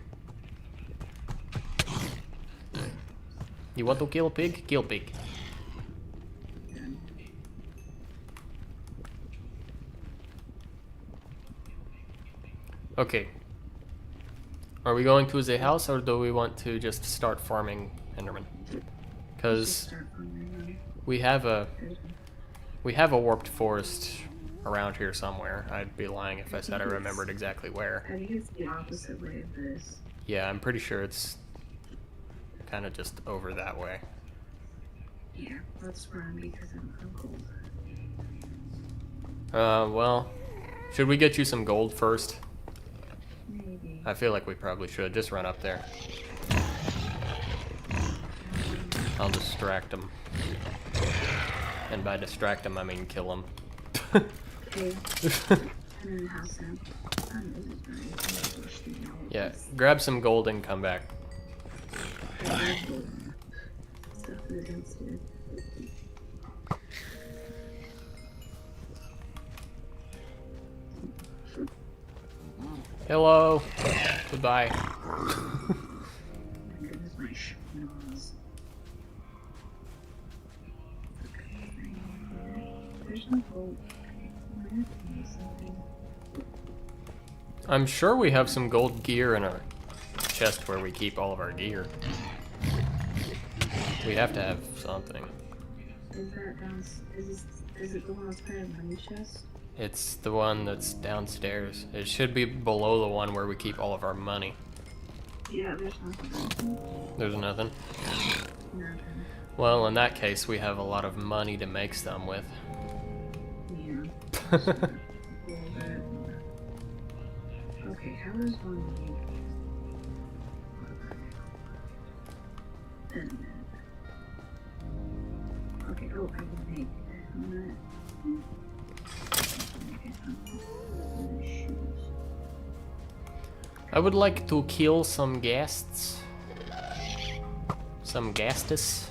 You want to kill a pig? Kill pig. Okay. Are we going to the house, or do we want to just start farming enderman? Because we have a warped forest around here somewhere. I'd be lying if I said I remembered exactly where. I think it's the opposite way of this. Yeah, I'm pretty sure it's kind of just over that way. Yeah, let's run because I'm cold. Well, Should we get you some gold first? Maybe. I feel like we probably should. Just run up there. I'll distract him. And by distract him, I mean kill him. Okay. I'm in the house now. Yeah, grab some gold and come back. Stuff is downstairs. Hello. Goodbye. Goodness, my schnoz. Okay, there's no hope. Where is something? I'm sure we have some gold gear in our chest where we keep all of our gear. We have to have something. Is that is it the one outside of money chest? It's the one that's downstairs. It should be below the one where we keep all of our money. Yeah, there's nothing. There's nothing. Nothing. Well, in that case, we have a lot of money to make some with. Yeah. Okay, how does one make okay, oh, I can make a helmet. I would like to kill some guests. Some gastus.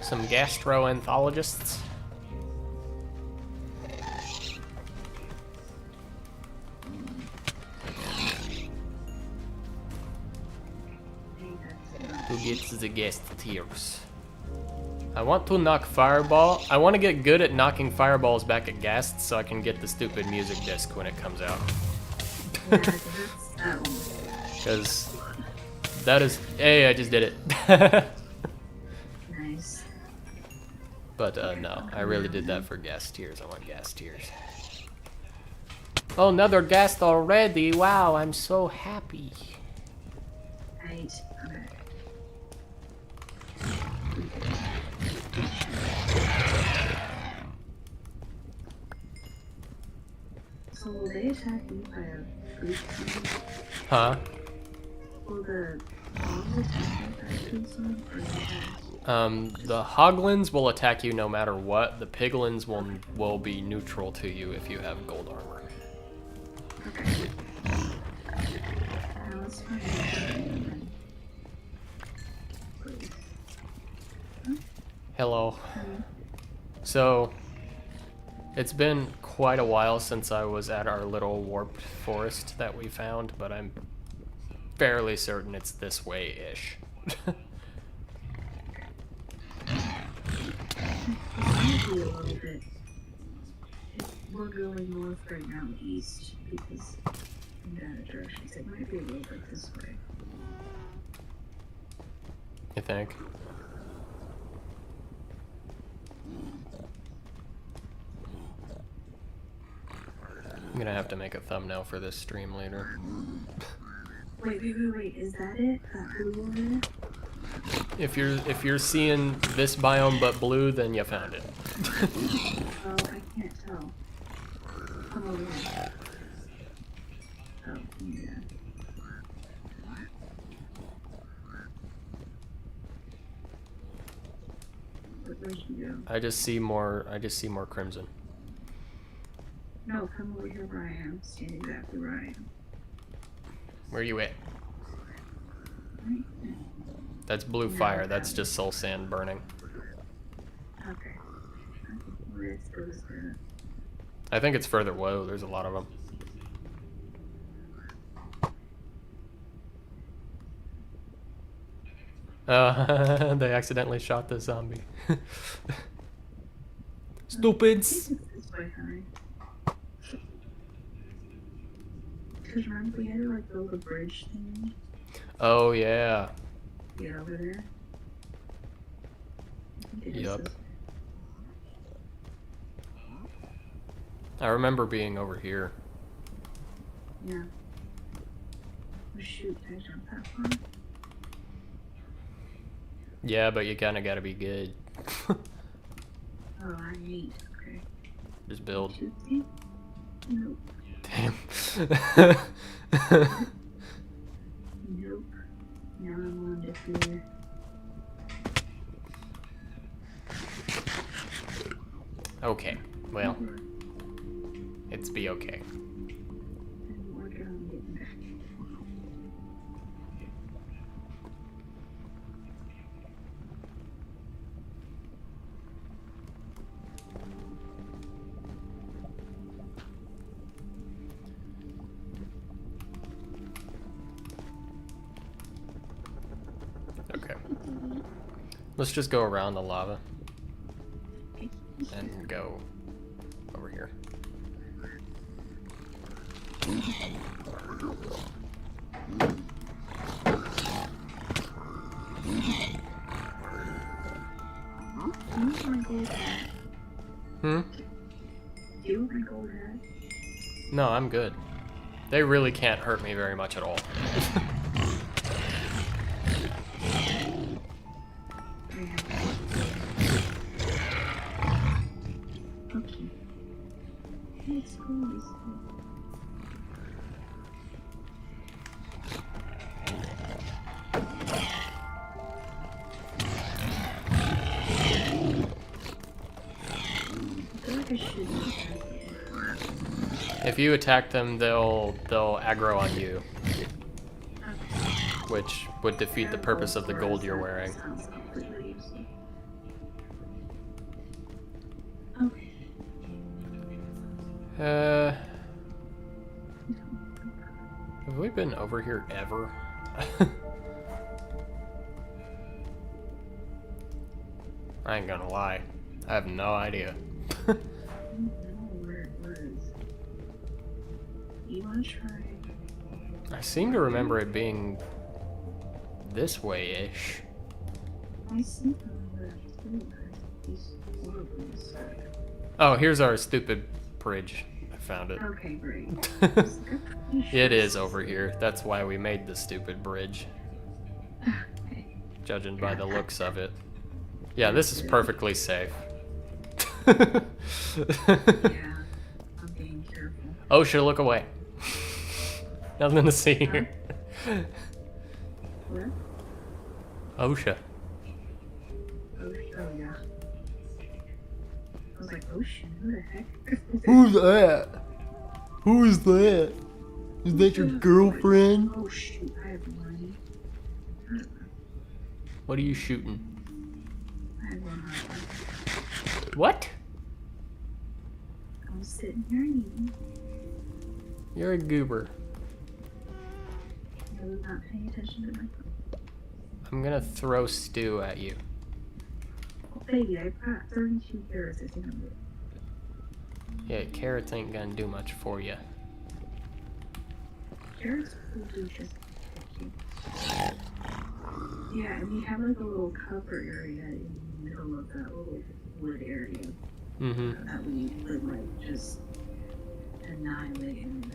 Some gastroenterologists. Who gets the guest tiers? I want to knock fireball. I want to get good at knocking fireballs back at guests so I can get the stupid music disc when it comes out. Yeah, that's that one. Because that is... Hey, I just did it. Nice. But no, I really did that for gas tiers. I want gas tiers. Oh, another guest already. Wow, I'm so happy. Right. Okay. So will they attack you by a food zone? Huh? Will the bombs attack you by a food zone? Or The hoglins will attack you no matter what. The piglins will be neutral to you if you have gold armor. okay. Now let's find out. Please. Hello. So, it's been quite a while since I was at our little warped forest that we found, but I'm fairly certain it's this way-ish. Maybe a little bit. We're going north right now, east, because in that direction. So it might be a little bit this way. You think? I'm gonna have to make a thumbnail for this stream later. Wait. Is that it? That blue one? If you're seeing this biome but blue, then you found it. Oh, I can't tell. Come over here. Oh, yeah. Where'd you go? I just see more crimson. No, come over here where I am. Stand exactly where I am. Where you at? Right there. That's blue fire. That's just soul sand burning. Okay. Where it goes there. I think it's further. Whoa, there's a lot of them. They accidentally shot the zombie. Stupids. This way, honey. Because remember we had to like build a bridge thing? Oh yeah. Get over there. I think it is Yup. this- I remember being over here. Yeah. Oh shoot, did I jump that far? Yeah, but you kind of got to be good. Oh, I ain't. Okay. Just build. Shoot me? Nope. Damn. Nope. Now I'm on to here. Okay, well, it's be okay. I'm working on getting back. Okay. Let's just go around the lava and go over here. Use my gold hat. Hmm? Do you want my gold hat? No, I'm good. They really can't hurt me very much at all. Okay. Let's go this way. I feel like I should be If you attack them, they'll aggro on you, which would defeat the purpose of the gold you're wearing. Sounds completely useless. Okay. Have we been over here ever? I ain't gonna lie. I have no idea. I don't know where it was. You wanna try? I seem to remember it being this way-ish. I see them too. These horribles. Oh, here's our stupid bridge. I found it. Okay, great. It is over here. That's why we made the stupid bridge, Okay. judging by the looks of it. Yeah, this is perfectly safe. Yeah, I'm being careful. OSHA, look away. Nothing to see here. Where? OSHA. Oh yeah. I was like, oh shit, who the heck? Who's that? Who is that? Is that your girlfriend? Oh shoot, I have money. What are you shooting? I have one heart. What? I'm sitting here eating. You're a goober. I was not paying attention to my phone. I'm gonna throw stew at you. Oh, baby, I got 32 carrots. I think I'm good. Yeah, carrots ain't gonna do much for you. Carrots will do just thank you. Yeah, and we have like a little cover area in the middle of that little wood area Mm-hmm. that we would like just annihilate and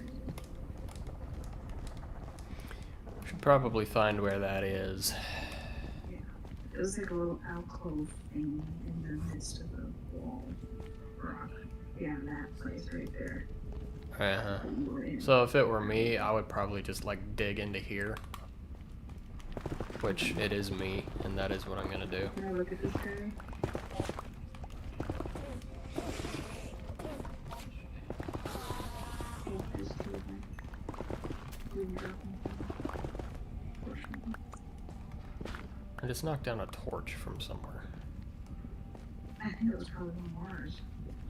Should probably find where that is. yeah. It was like a little alcove thing in the midst of the wall rock. Yeah, that place right there. Uh-huh. that we were in. So if it were me, I would probably just like dig into here. Which it is me, and that is what I'm gonna do. Can I look at this guy? Oh, there's two of them. Didn't drop anything. Fortunately. I just knocked down a torch from somewhere. I think it was probably one of Mars.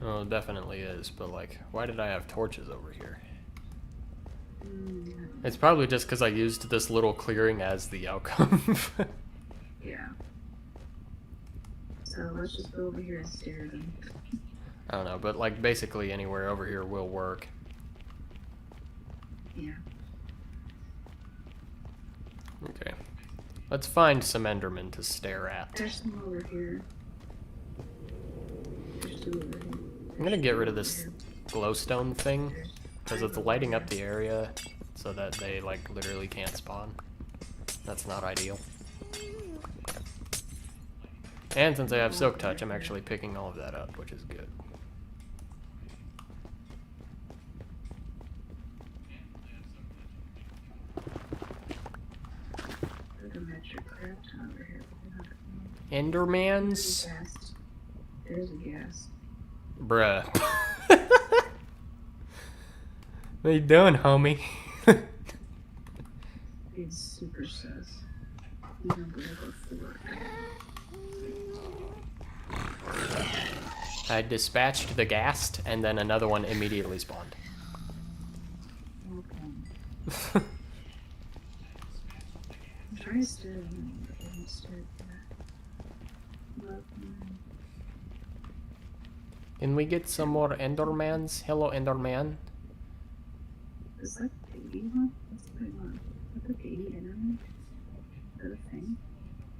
Oh, it definitely is, but like, why did I have torches over here? It's probably just because I used this little clearing as the alcove. Yeah. So let's just go over here and stare at them. I don't know, but like basically anywhere over here will work. Yeah. Okay. Let's find some Endermen to stare at. There's some over here. There's two over here. I'm gonna get rid of this glowstone thing, because it's lighting up the area so that they like literally can't spawn. That's not ideal. And since I have Silk Touch, I'm actually picking all of that up, which is good. catch a crap ton over here. Endermans? There's a gas. Bruh. What you doing, homie? It's super sus. Even before. I dispatched the ghast, and then another one immediately spawned. I'm trying to steer him, but I don't steer that. Can we get some more Endermans? Hello, Enderman. Is that baby one? What's going on? Is that the baby Enderman? Is that a thing?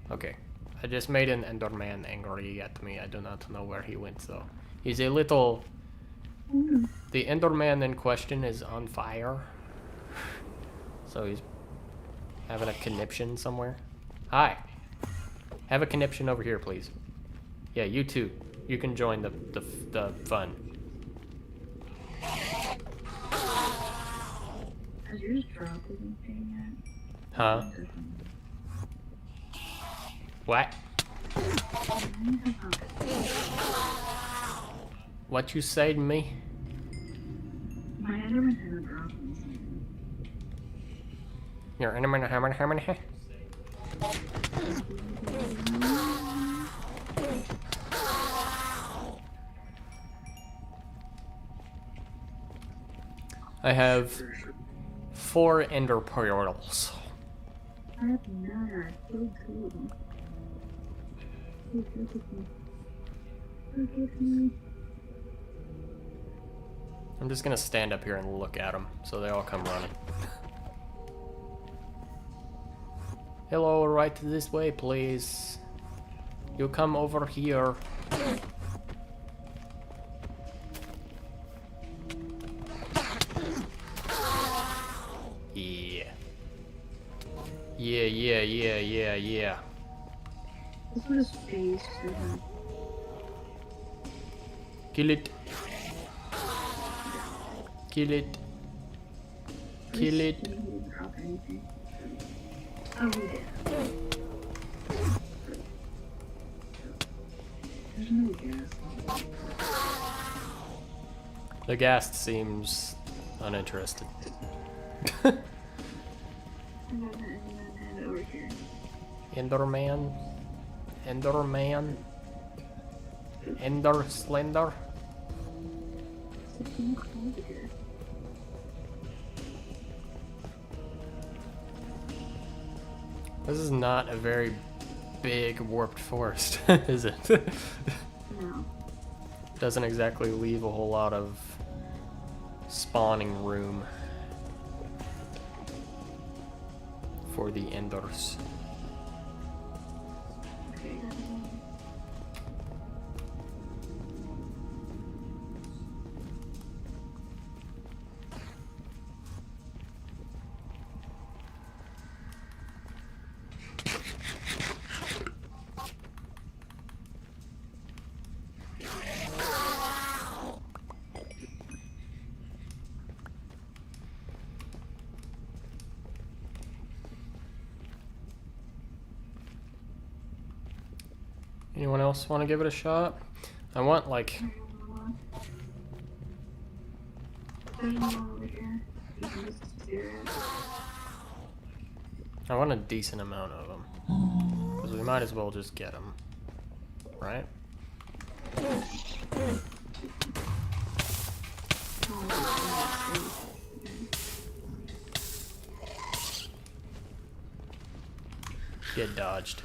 Okay. I just made an Enderman angry at me. I do not know where he went, though. He's a little... The Enderman in question is on fire. So he's having a conniption somewhere. Hi. Have a conniption over here, please. Yeah, you too. You can join the fun. Has yours dropped anything yet? Huh? What? What you say to me? My Enderman hasn't dropped anything. Your Enderman, hammer. I have 4 ender pearls. I have none. I killed 2 of them. Forgive me. I'm just gonna stand up here and look at them, so they all come running. Hello, right this way, please. You come over here. Yeah. This was face. Kill it. Kill it. Kill it. He didn't drop anything. Oh, he did. There's no gas. The ghast seems uninterested. And over here. Enderman. Ender Slender. Something cold here. This is not a very big warped forest, is it? No. Doesn't exactly leave a whole lot of spawning room for the enders. Okay. Anyone else want to give it a shot? I want like... There's one over here. You can just steer it. I want a decent amount of them. Because we might as well just get them. Right? Get dodged.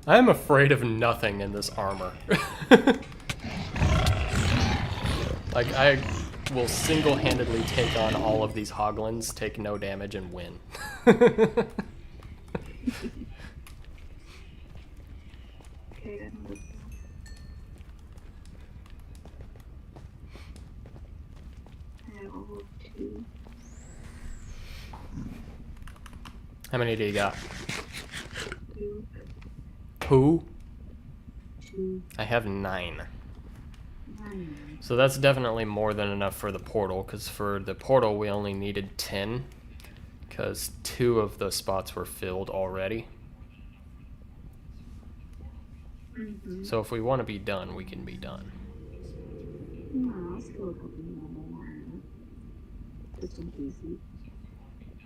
I am afraid of nothing in this armor. Like, I will single-handedly take on all of these hoglins, take no damage, and win. Okay, I'm good. I have level 2. How many do you got? 2. 2? 2. I have 9. I So that's definitely more than enough for the portal, because for the portal we only needed 10, because 2 of the spots were filled already. So if we want to be done, we can be done. No, let's go a couple more. Just in case.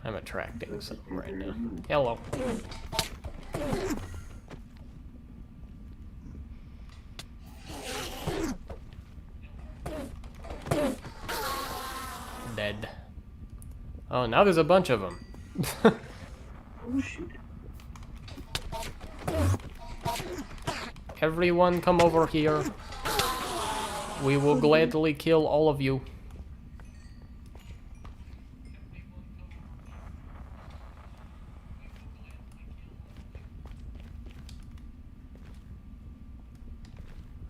I'm attracting something right now. Hello. Dead. Oh, now there's a bunch of them. Oh shoot. Everyone come over here. We will gladly kill all of you.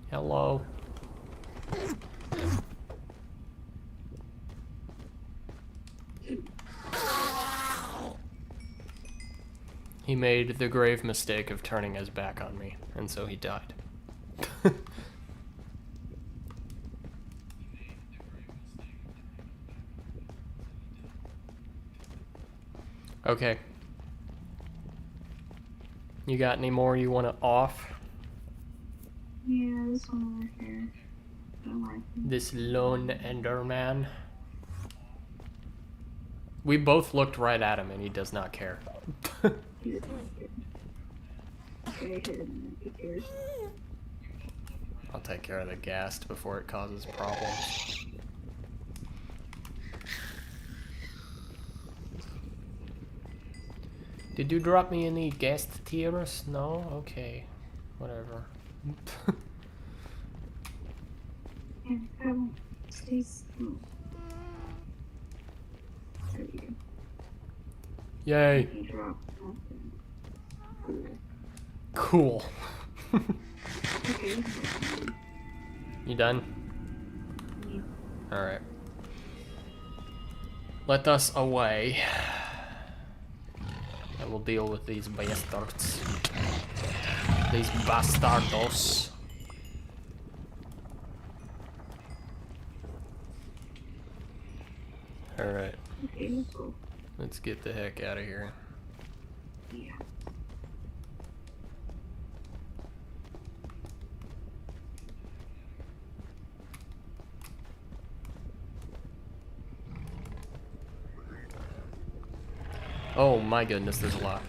Hello. He made the grave mistake of turning his back on me, and so he died. Okay. You got any more you want to off? Yeah, this one over here. I don't like it. This lone Enderman. We both looked right at him and he does not care. He doesn't like it. Okay, hit him. He cares. I'll take care of the ghast before it causes problems. Did you drop me any ghast tears? No? Okay. Whatever. And come, stay still. There you go. Yay. He dropped nothing. Cool. Okay. You done? Yeah. Alright. Let us away. I will deal with these bastards. These bastardos. Alright. Okay, let's go. Let's get the heck out of here. Yeah. Oh my goodness, there's a lot.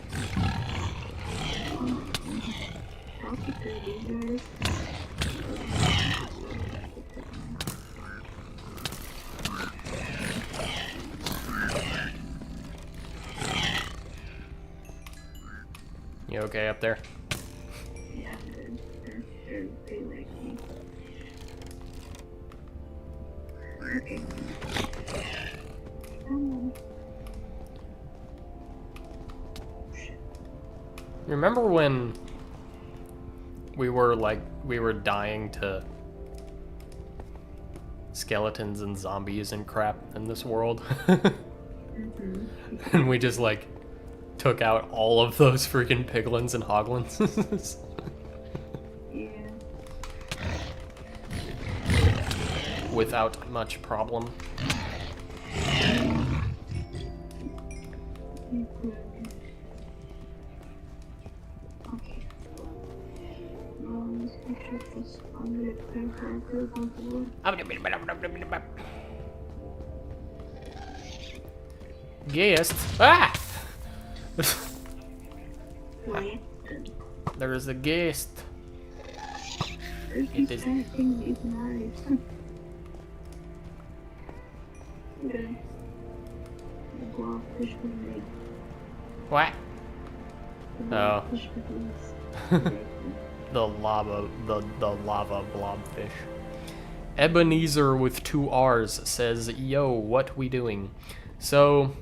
I'll take care of these guys. You okay up there? Yeah, they like me. Okay. Come on. Remember when we were dying to skeletons and zombies and crap in this world? And we just like took out all of those freaking piglins and hoglins. Yeah. Without much problem. Okay. Let's check this under the Guest. Ah! Wait. There is a guest. There's It these is- kind of things these knives. Good. The blobfish was made. What? The Oh. blobfish was made. The lava blobfish. Ebenezer with 2 R's says, "Yo, what we doing?" So,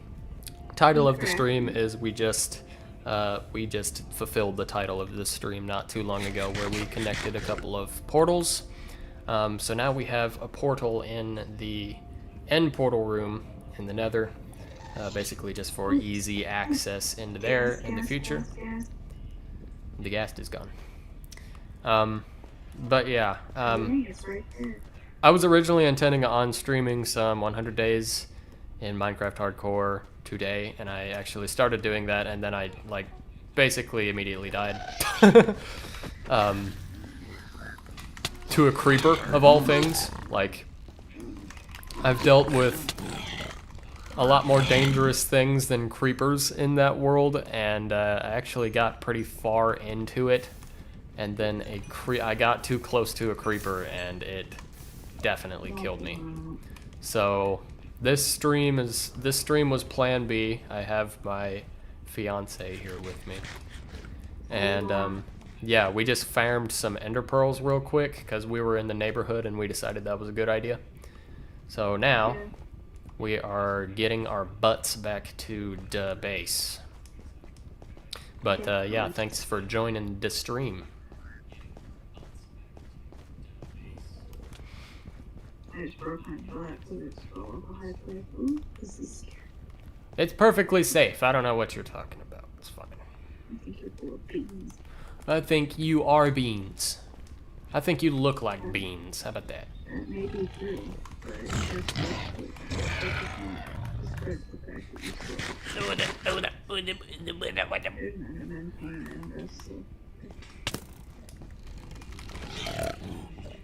title of the stream is we just fulfilled the title of this stream not too long ago, where we connected a couple of portals. So now we have a portal in the end portal room in the Nether, basically just for easy access into there in the future. Gas. The ghast is gone. But yeah, Dang, it's right there. I was originally intending on streaming some 100 days in Minecraft Hardcore today, and I actually started doing that, and then I like basically immediately died. To a creeper of all things. Like, I've dealt with a lot more dangerous things than creepers in that world, and I actually got pretty far into it, and then I got too close to a creeper, and it definitely killed me. So this stream was Plan B. I have my fiance here with me, and yeah, we just farmed some ender pearls real quick because we were in the neighborhood and we decided that was a good idea. So now we are getting our butts back to the base. But yeah, thanks for joining the stream. I just broke my butt with its high place. Ooh, this is scary. It's perfectly safe. I don't know what you're talking about. It's fine. I think you're full of beans. I think you are beans. I think you look like beans. How about that? That may be true, but it's just not discredit the fact that you still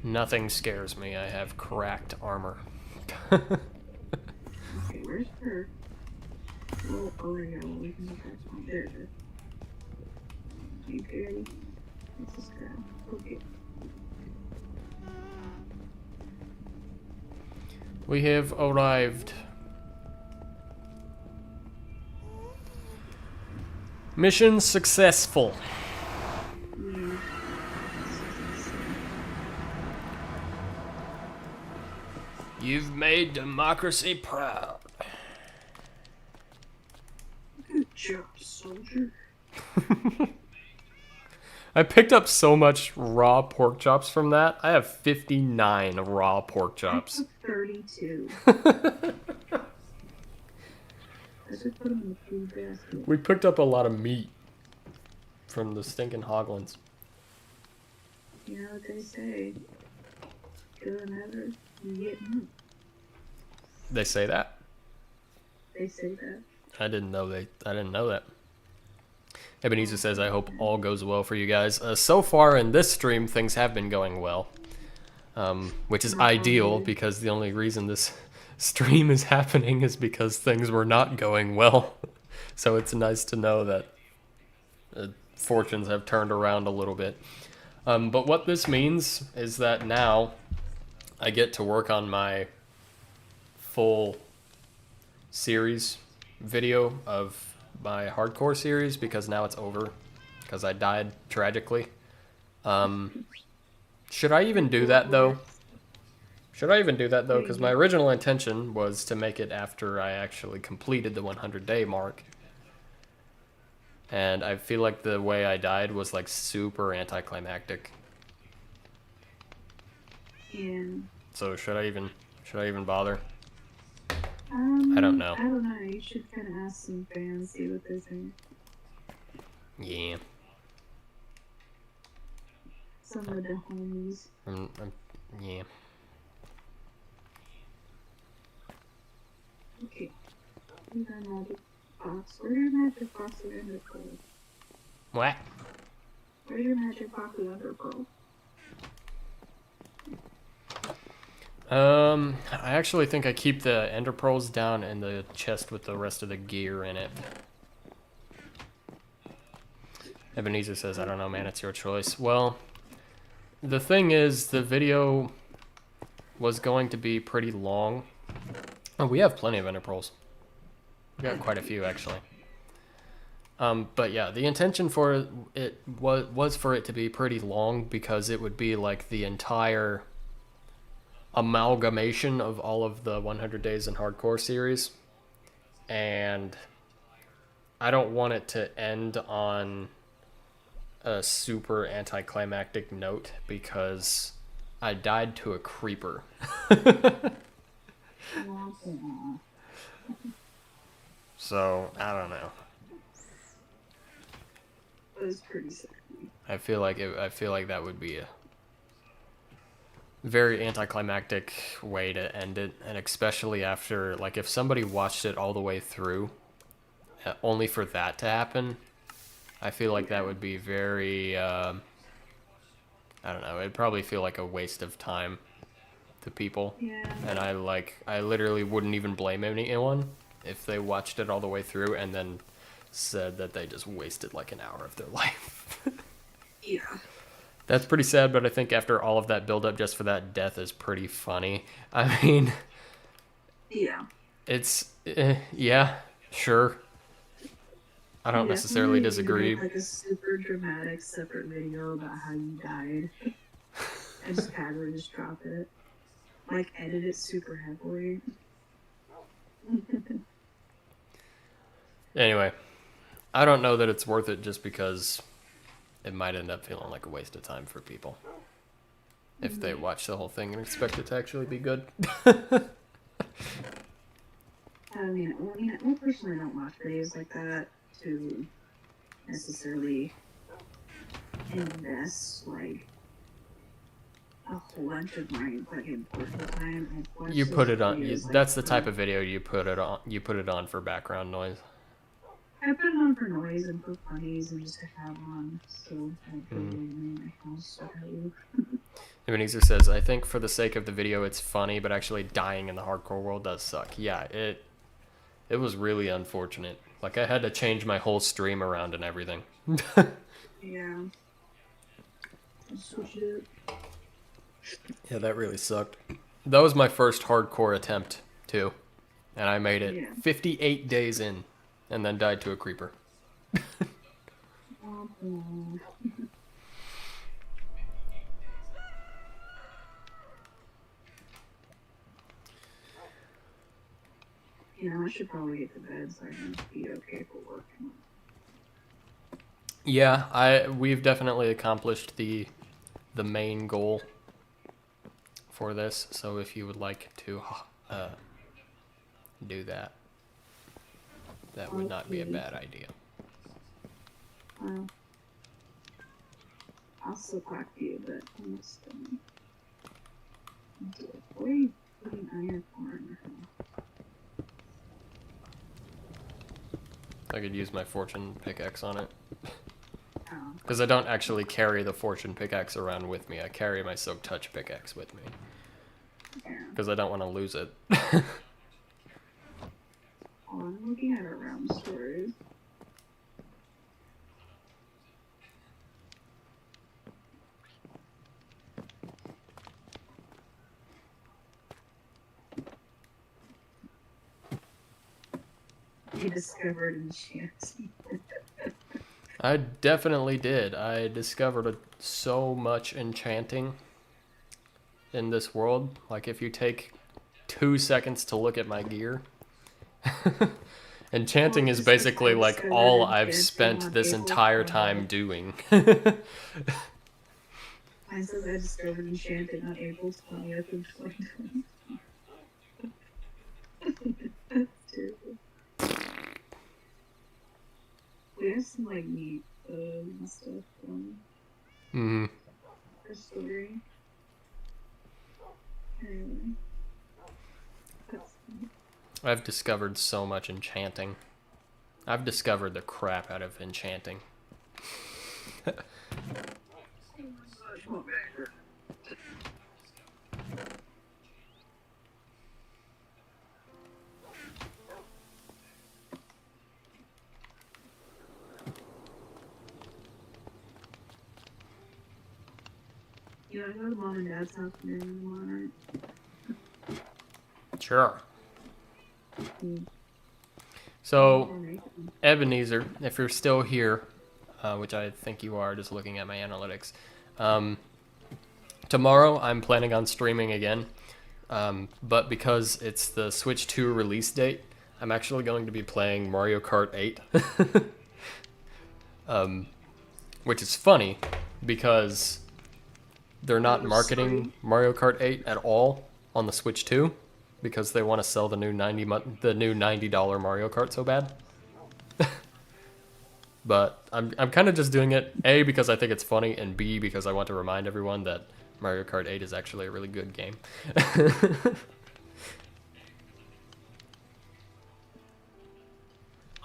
Nothing scares me. I have cracked armor. Okay, where's her? Oh, there you go. We can go back to one. There it is. You ready? Let's just grab. Okay. We have arrived. Mission successful. Yeah. You've made democracy proud. Good job, soldier. I picked up so much raw pork chops from that. I have 59 raw pork chops. 32. I just put them in the food basket. We picked up a lot of meat from the stinking hoglins. You know what they say? Kill another, you get more. They say that? They say that. I didn't know that. Ebenezer says, I hope all goes well for you guys. So far in this stream, things have been going well. Which is ideal, because the only reason this stream is happening is because things were not going well. So it's nice to know that fortunes have turned around a little bit. But what this means is that now I get to work on my full series video of my hardcore series, because now it's over because I died tragically. Should I even do that though? Because my original intention was to make it after I actually completed the 100-day mark. And I feel like the way I died was like super anticlimactic. Yeah. So should I even bother? I don't know. I don't know. You should kind of ask some fans, see what they think. Yeah. Some of the homies. Yeah. Okay. Where's our magic box? Where's your magic box of Ender Pearl? What? Where's your magic box of Ender Pearl? I actually think I keep the ender pearls down in the chest with the rest of the gear in it. Ebenezer says, I don't know, man, it's your choice. Well, the thing is, the video was going to be pretty long. Oh, we have plenty of ender pearls. We got quite a few, actually. But yeah, the intention for it was for it to be pretty long, because it would be like the entire amalgamation of all of the 100 Days in Hardcore series, and I don't want it to end on a super anticlimactic note, because I died to a creeper. So I don't know. It was pretty sad. I feel like that would be very anticlimactic way to end it, and especially after, like, if somebody watched it all the way through, only for that to happen, I feel like that would be very, I don't know, it'd probably feel like a waste of time to people. Yeah. And I literally wouldn't even blame anyone if they watched it all the way through and then said that they just wasted like an hour of their life. Yeah. That's pretty sad, but I think after all of that build-up just for that death is pretty funny. I mean, Yeah. it's, yeah, sure. I don't necessarily Definitely disagree. Make, like a super dramatic separate video about how you died. And just casually just drop it. Like, edit it super heavily. Anyway, I don't know that it's worth it just because it might end up feeling like a waste of time for people if they watch the whole thing and expect it to actually be good. I mean, I personally don't watch videos like that to necessarily invest, like, a whole bunch of my fucking personal time. You put it on. That's the type of video you put it on. You put it on for background noise. I put it on for noise and for funnies and just to have on, so I don't really in my house. So Ebenezer says, "I think for the sake of the video, it's funny, but actually dying in the hardcore world does suck." Yeah, it was really unfortunate. Like I had to change my whole stream around and everything. yeah, switch it up. Yeah, that really sucked. That was my first hardcore attempt too, and I made it 58 days in, and then died to a creeper. You know, I should probably get to bed so I can be okay for work. Yeah, we've definitely accomplished the main goal for this. So if you would like to do that, that would not be a bad idea. I'll still talk to you, but I'm just what are you putting iron for? I could use my fortune pickaxe on it. Oh. Because I don't actually carry the fortune pickaxe around with me. I carry my silk touch pickaxe with me. Because I don't want to lose it. Oh, I'm looking at a realm story. You discovered enchanting. I definitely did. I discovered so much enchanting in this world. Like if you take 2 seconds to look at my gear. Enchanting is basically like all I've spent this entire time doing. I said I discovered enchanting on April 20th of 2020. That's terrible. We have some like neat and stuff her story. Anyway. I've discovered so much enchanting. I've discovered the crap out of enchanting. You wanna go to mom and dad's house and then Sure. So, Ebenezer, if you're still here, which I think you are, just looking at my analytics, tomorrow I'm planning on streaming again, but because it's the Switch 2 release date, I'm actually going to be playing Mario Kart 8, which is funny because they're not marketing Mario Kart 8 at all on the Switch 2 because they want to sell the new $90 Mario Kart so bad. But I'm kind of just doing it, A, because I think it's funny, and B, because I want to remind everyone that Mario Kart 8 is actually a really good game.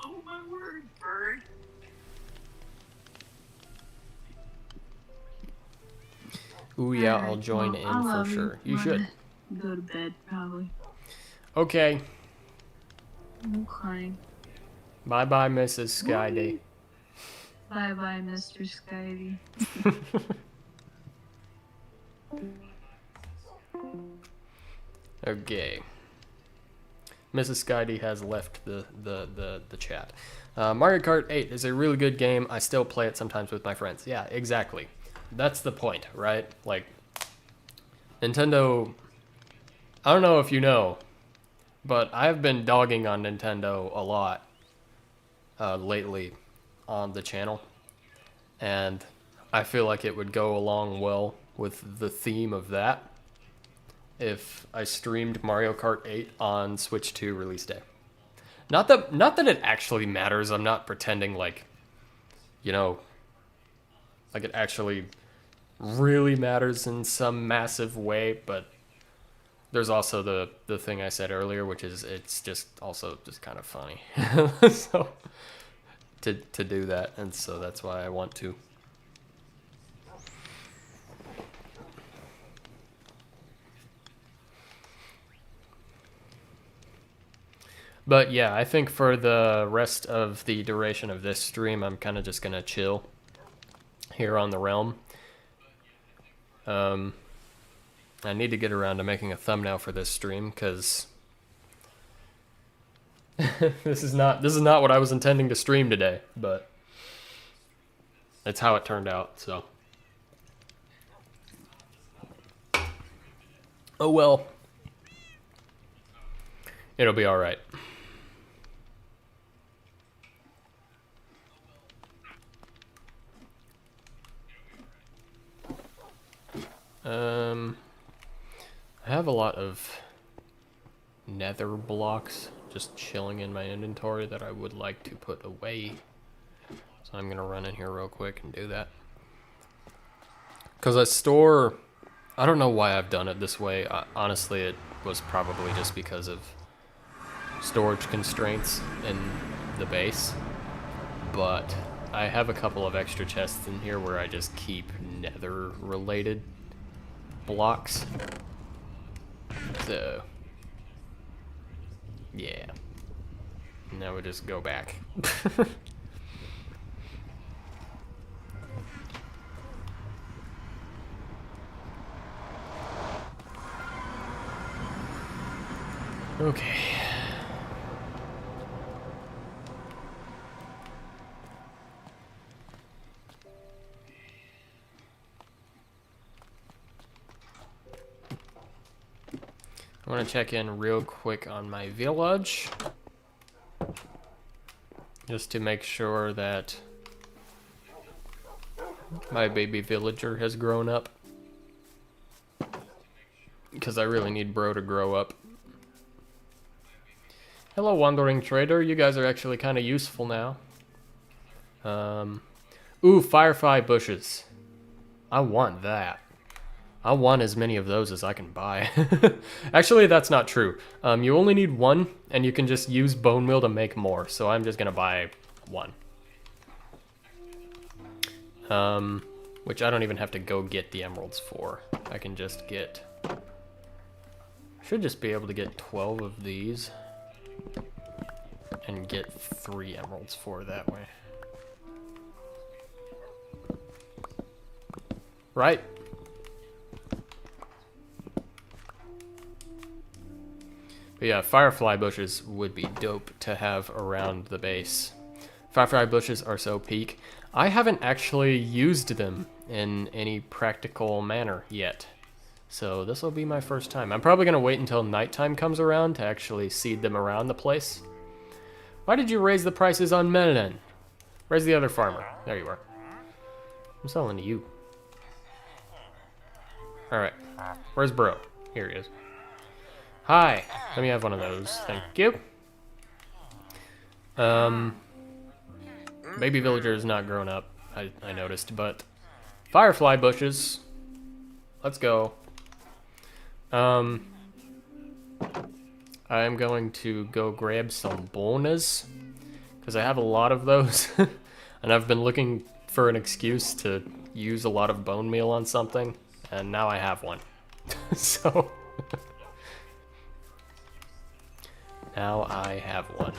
Oh my word, bird. Ooh, yeah, I'll Alright, join well, in I for love sure. You I'm should. gonna go to bed, probably. Okay. Okay. Bye-bye, Mrs. Skyday. Bye-bye, Mr. Skivey. Okay. Mrs. Skydy has left the chat. Mario Kart 8 is a really good game. I still play it sometimes with my friends. Yeah, exactly. That's the point, right? Like, Nintendo... I don't know if you know, but I've been dogging on Nintendo a lot lately on the channel. And I feel like it would go along well with the theme of that if I streamed Mario Kart 8 on Switch 2 release day. Not that it actually matters. I'm not pretending like, you know, like it actually really matters in some massive way, but there's also the thing I said earlier, which is it's just also just kind of funny. So to do that, and so that's why I want to. But yeah, I think for the rest of the duration of this stream, I'm kind of just going to chill here on the Realm. I need to get around to making a thumbnail for this stream, because this is not what I was intending to stream today, but it's how it turned out, so. Oh well. It'll be alright. I have a lot of nether blocks just chilling in my inventory that I would like to put away. So I'm gonna run in here real quick and do that. Because I don't know why I've done it this way. Honestly, it was probably just because of storage constraints in the base. But I have a couple of extra chests in here where I just keep nether related blocks. So, yeah. Now we just go back. Okay. I want to check in real quick on my village, just to make sure that my baby villager has grown up, because I really need bro to grow up. Hello, wandering trader. You guys are actually kind of useful now. Ooh, firefly bushes. I want that. I want as many of those as I can buy. Actually, that's not true. You only need one, and you can just use bone meal to make more. So I'm just gonna buy one. Which I don't even have to go get the emeralds for. I can just get... Should just be able to get 12 of these. And get 3 emeralds for that way. Right? But yeah, firefly bushes would be dope to have around the base. Firefly bushes are so peak. I haven't actually used them in any practical manner yet. So this will be my first time. I'm probably going to wait until nighttime comes around to actually seed them around the place. Why did you raise the prices on melon? Where's the other farmer? There you are. I'm selling to you. Alright. Where's bro? Here he is. Hi. Let me have one of those. Thank you. Baby villager is not grown up, I noticed, but firefly bushes, let's go. I'm going to go grab some bonas, because I have a lot of those, and I've been looking for an excuse to use a lot of bone meal on something, and now I have one. So, now I have one.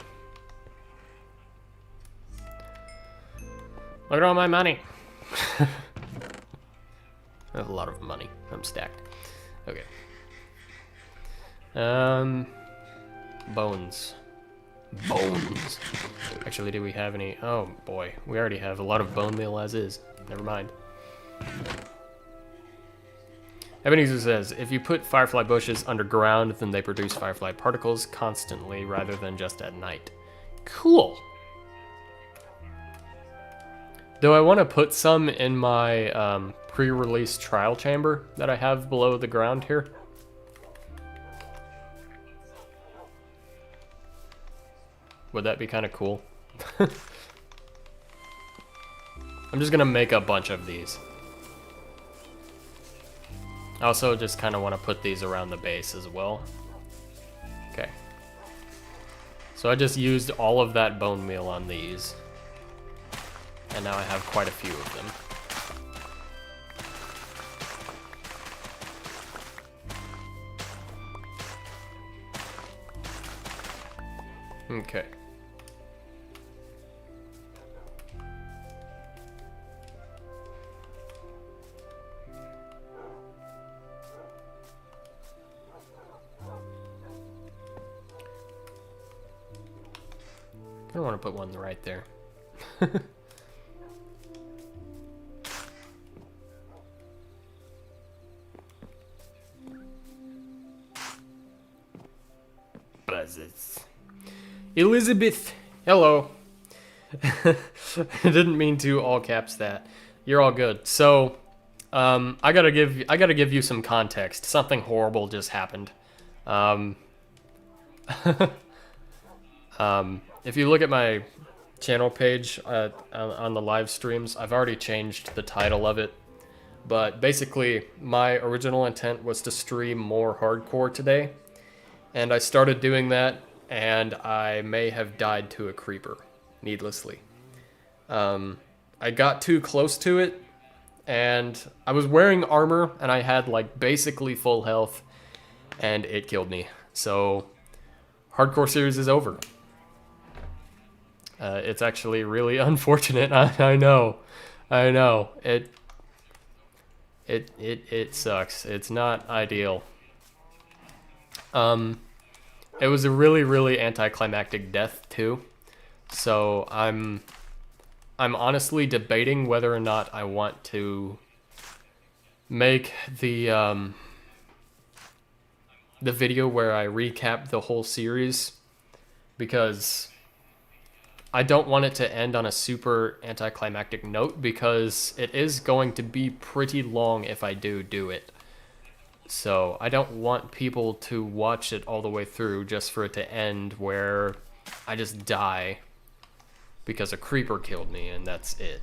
Look at all my money. I have a lot of money. I'm stacked. Okay. Bones. Bones. Actually, do we have any? Oh boy, we already have a lot of bone meal as is. Never mind. Ebenezer says, if you put firefly bushes underground, then they produce firefly particles constantly rather than just at night. Cool. Do I want to put some in my pre-release trial chamber that I have below the ground here? Would that be kind of cool? I'm just gonna make a bunch of these. I also just kind of want to put these around the base as well. Okay. So I just used all of that bone meal on these. And now I have quite a few of them. Okay. I want to put one right there. Buzzes. Elizabeth, hello. I didn't mean to all caps that. You're all good. So, I gotta give you some context. Something horrible just happened. If you look at my channel page on the live streams, I've already changed the title of it. But basically, my original intent was to stream more hardcore today. And I started doing that, and I may have died to a creeper, needlessly. I got too close to it, and I was wearing armor, and I had like basically full health, and it killed me. So, hardcore series is over. It's actually really unfortunate. I know. It sucks. It's not ideal. It was a really anticlimactic death too. So I'm honestly debating whether or not I want to make the video where I recap the whole series, because I don't want it to end on a super anticlimactic note, because it is going to be pretty long if I do it. So I don't want people to watch it all the way through just for it to end where I just die because a creeper killed me and that's it.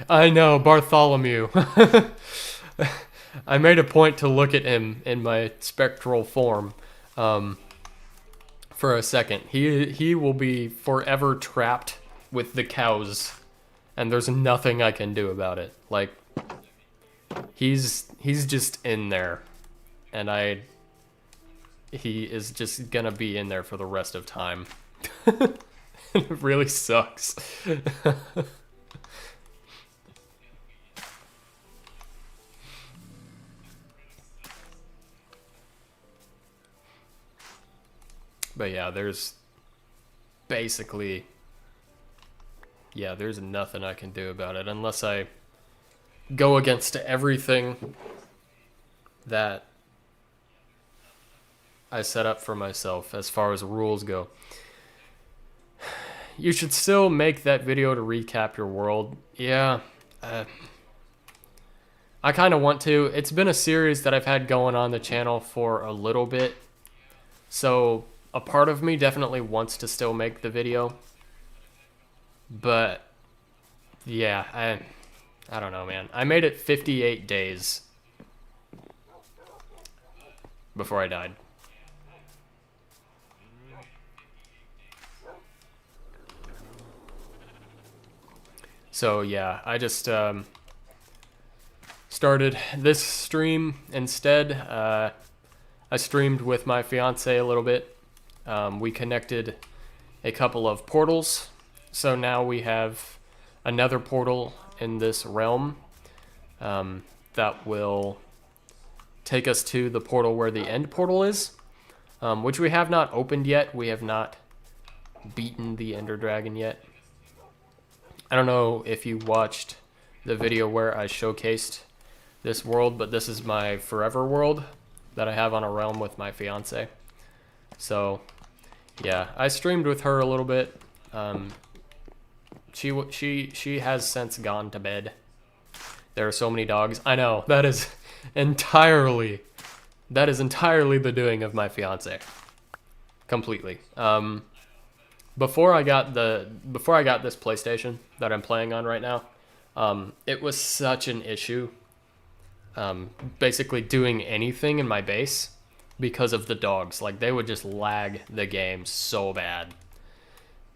I know, Bartholomew. I made a point to look at him in my spectral form. For a second. He will be forever trapped with the cows, and there's nothing I can do about it. Like, he's just in there, and he is just gonna be in there for the rest of time. It really sucks. But yeah, there's basically, there's nothing I can do about it unless I go against everything that I set up for myself as far as rules go. You should still make that video to recap your world. Yeah, I kind of want to. It's been a series that I've had going on the channel for a little bit, so a part of me definitely wants to still make the video, but yeah, I don't know, man. I made it 58 days, before I died. So yeah, I just started this stream instead. I streamed with my fiance a little bit. We connected a couple of portals, so now we have another portal in this realm that will take us to the portal where the end portal is, which we have not opened yet. We have not beaten the Ender Dragon yet. I don't know if you watched the video where I showcased this world, but this is my forever world that I have on a realm with my fiance. So yeah, I streamed with her a little bit. She has since gone to bed. There are so many dogs. I know, that is entirely the doing of my fiance. Completely. Before I got this PlayStation that I'm playing on right now, it was such an issue. Basically doing anything in my base because of the dogs. Like, they would just lag the game so bad.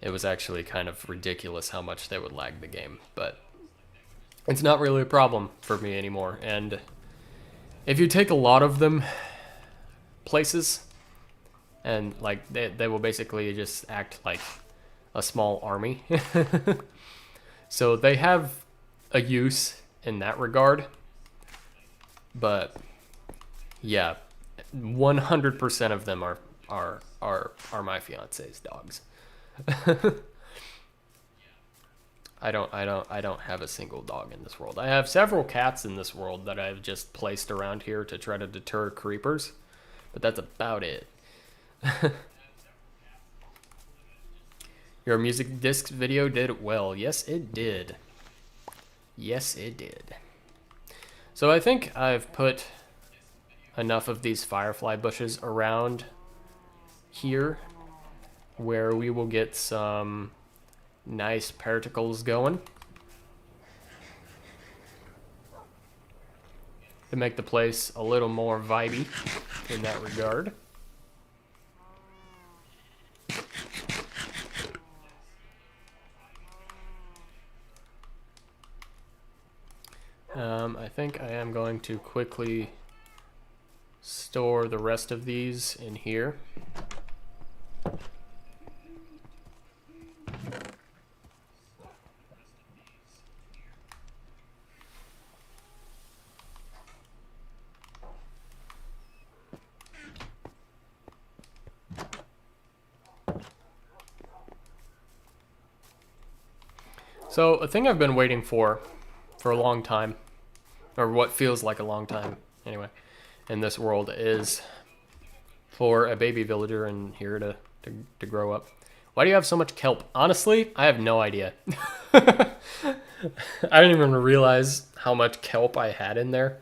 It was actually kind of ridiculous how much they would lag the game, but it's not really a problem for me anymore. And if you take a lot of them places, and like they will basically just act like a small army. So they have a use in that regard. But yeah, 100% of them are my fiance's dogs. I don't have a single dog in this world. I have several cats in this world that I've just placed around here to try to deter creepers, but that's about it. Your music disc video did well. Yes, it did. Yes, it did. So I think I've put enough of these firefly bushes around here where we will get some nice particles going to make the place a little more vibey in that regard. I think I am going to quickly store the rest of these in here. So a thing I've been waiting for a long time, or what feels like a long time anyway, in this world is for a baby villager in here to grow up. Why do you have so much kelp? Honestly, I have no idea. I didn't even realize how much kelp I had in there.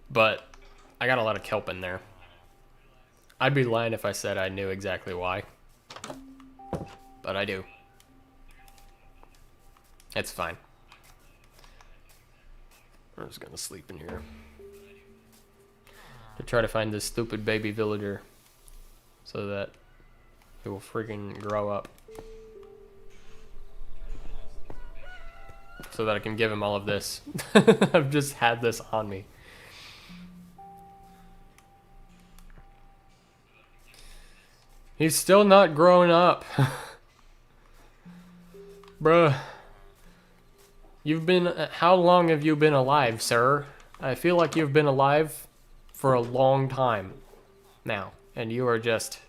But I got a lot of kelp in there. I'd be lying if I said I knew exactly why. But I do. It's fine. I'm just gonna sleep in here to try to find this stupid baby villager so that it will freaking grow up, so that I can give him all of this. I've just had this on me. He's still not growing up. Bruh. You've been... How long have you been alive, sir? I feel like you've been alive for a long time now. And you are just...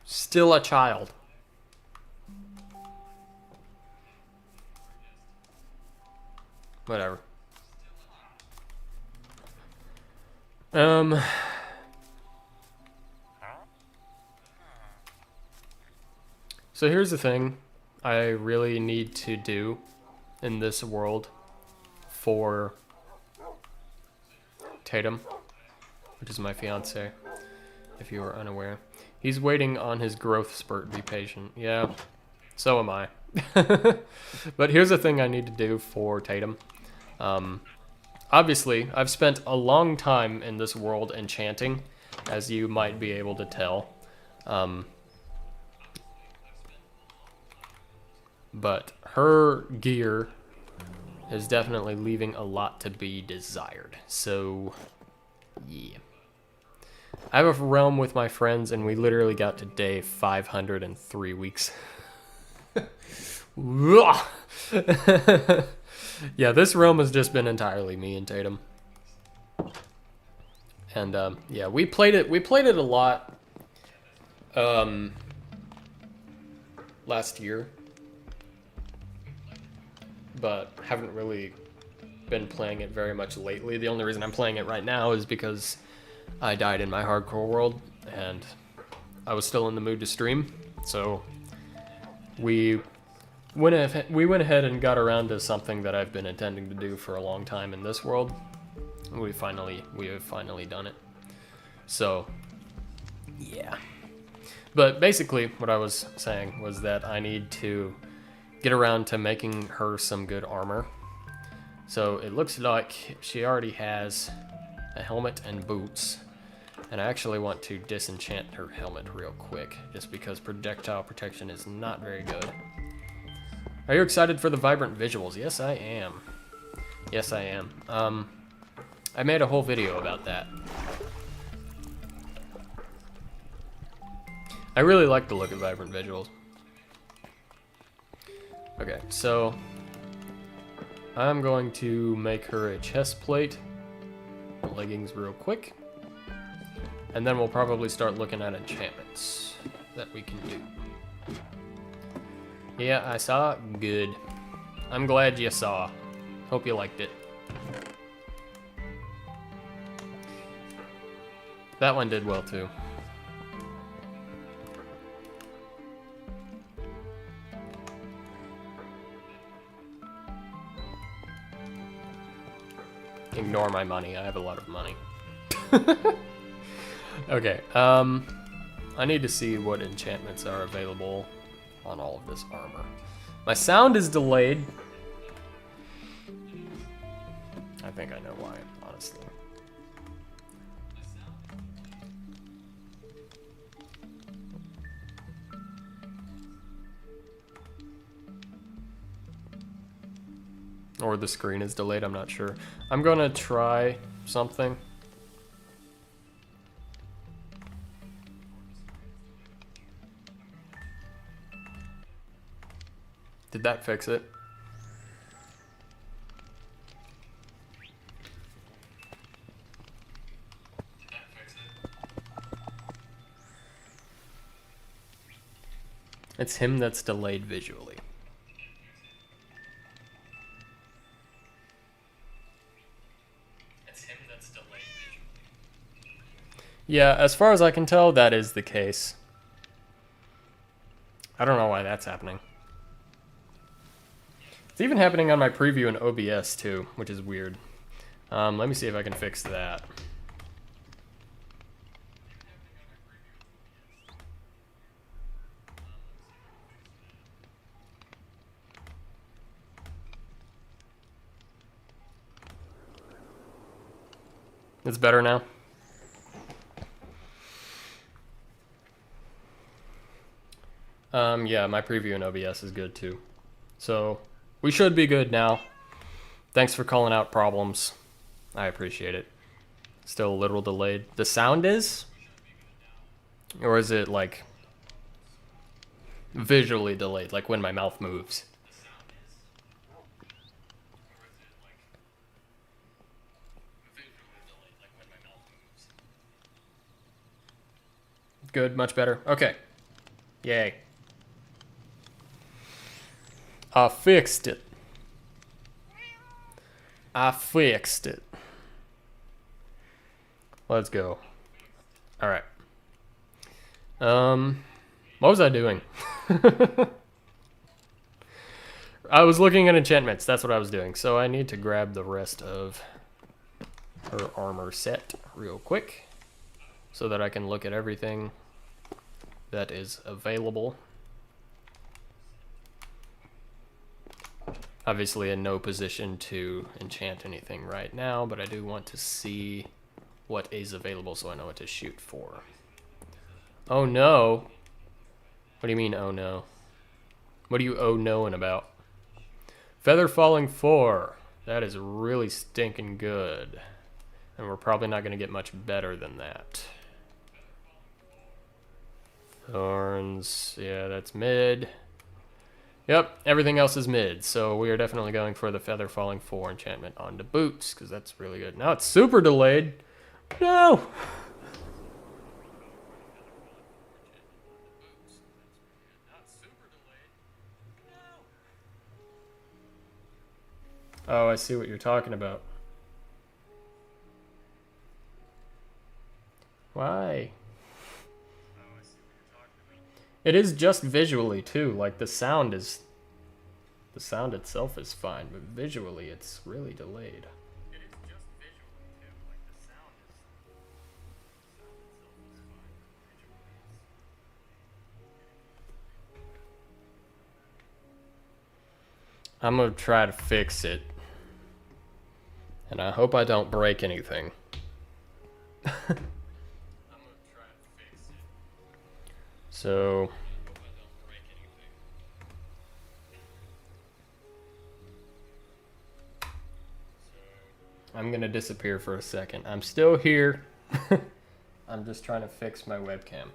still a child. Whatever. So here's the thing I really need to do in this world for Tatum, which is my fiance, if you are unaware. He's waiting on his growth spurt. Be patient. Yeah, so am I. But here's the thing I need to do for Tatum. obviously, I've spent a long time in this world enchanting, as you might be able to tell. But her gear is definitely leaving a lot to be desired. So, yeah. I have a realm with my friends, and we literally got to day 500 in 3 weeks. Yeah, this realm has just been entirely me and Tatum. And yeah, we played it a lot last year, but haven't really been playing it very much lately. The only reason I'm playing it right now is because I died in my hardcore world and I was still in the mood to stream, so we went ahead and got around to something that I've been intending to do for a long time in this world. We have finally done it. So, yeah. But basically, what I was saying was that I need to get around to making her some good armor. So it looks like she already has a helmet and boots. And I actually want to disenchant her helmet real quick, just because projectile protection is not very good. Are you excited for the vibrant visuals? Yes, I am. Yes, I am. I made a whole video about that. I really like the look of vibrant visuals. Okay, so I'm going to make her a chest plate, leggings real quick, and then we'll probably start looking at enchantments that we can do. Yeah, I saw. Good. I'm glad you saw. Hope you liked it. That one did well too. Ignore my money. I have a lot of money. Okay. I need to see what enchantments are available on all of this armor. My sound is delayed. I think I know why, honestly. Or the screen is delayed, I'm not sure. I'm gonna try something. Did that fix it? It's him that's delayed visually. Yeah, as far as I can tell, that is the case. I don't know why that's happening. It's even happening on my preview in OBS too, which is weird. Let me see if I can fix that. It's better now. Yeah, my preview in OBS is good too. So, we should be good now. Thanks for calling out problems. I appreciate it. Still a little delayed. The sound is? Or is it like visually delayed, like when my mouth moves? Good, much better. Okay. Yay. I fixed it. I fixed it. Let's go. All right. What was I doing? I was looking at enchantments. That's what I was doing. So I need to grab the rest of her armor set real quick so that I can look at everything that is available. obviously in no position to enchant anything right now, but I do want to see what is available so I know what to shoot for. Oh no. What do you mean, oh no? What are you oh knowing about? Feather Falling 4. That is really stinking good. And we're probably not going to get much better than that. Thorns. Yeah, that's mid. Yep, everything else is mid. So we are definitely going for the Feather Falling 4 enchantment onto boots, because that's really good. Now it's super delayed. No! Oh, I see what you're talking about. Why? It is just visually too. Like the sound itself is fine, but visually it's really delayed. I'm gonna try to fix it. And I hope I don't break anything. So I'm gonna disappear for a second. I'm still here. I'm just trying to fix my webcam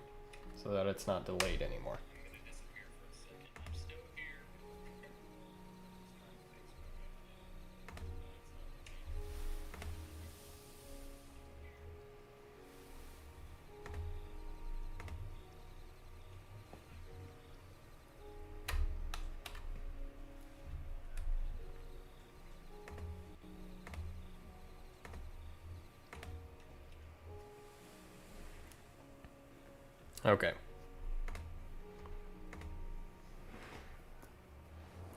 so that it's not delayed anymore. Okay.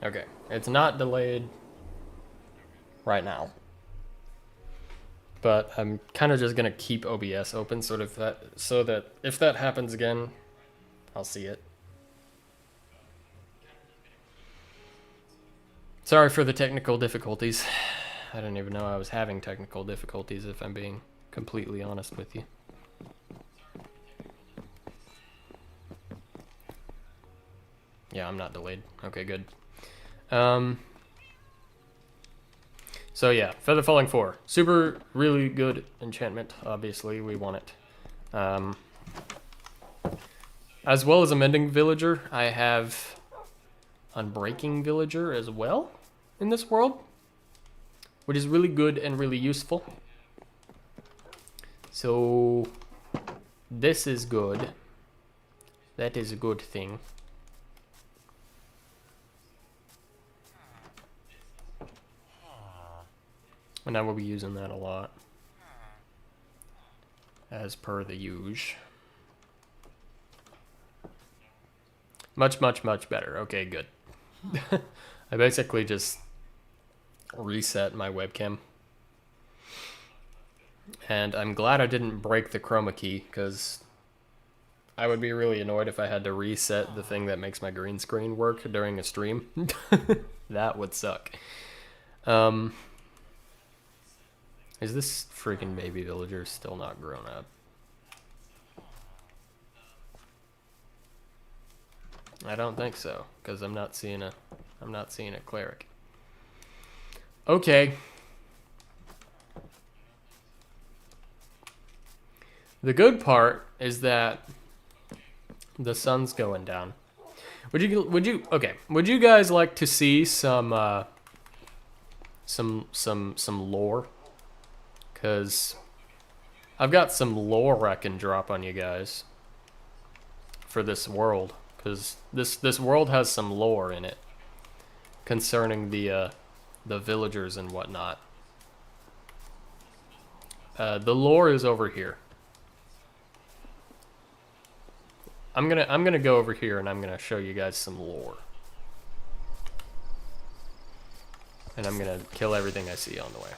Okay, it's not delayed right now. But I'm kind of just gonna keep OBS open so that if that happens again, I'll see it. Sorry for the technical difficulties. I didn't even know I was having technical difficulties, if I'm being completely honest with you. Yeah, I'm not delayed. Okay, good. So yeah, Feather Falling 4. Super, really good enchantment. Obviously, we want it. As well as a Mending Villager, I have Unbreaking Villager as well in this world, which is really good and really useful. So this is good. That is a good thing. And I will be using that a lot, as per the usual. Much, much, much better. Okay, good. I basically just reset my webcam. And I'm glad I didn't break the chroma key, because I would be really annoyed if I had to reset the thing that makes my green screen work during a stream. That would suck. Is this freaking baby villager still not grown up? I don't think so, because I'm not seeing a cleric. Okay. The good part is that the sun's going down. Would you guys like to see some lore? Cause I've got some lore I can drop on you guys for this world. Cause this world has some lore in it concerning the villagers and whatnot. The lore is over here. I'm gonna go over here and I'm gonna show you guys some lore. And I'm gonna kill everything I see on the way.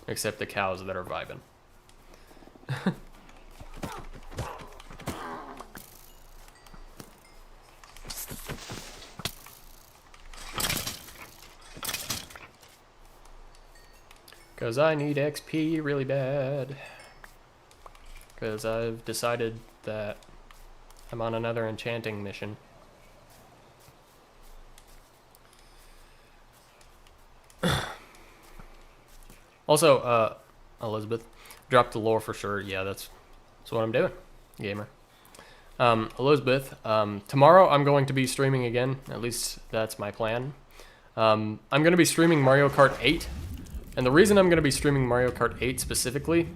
Except the cows that are vibing. Because I need XP really bad. Because I've decided that I'm on another enchanting mission. Also, Elizabeth, drop the lore for sure. Yeah, that's what I'm doing, gamer. Elizabeth, tomorrow I'm going to be streaming again. At least that's my plan. I'm going to be streaming Mario Kart 8. And the reason I'm going to be streaming Mario Kart 8 specifically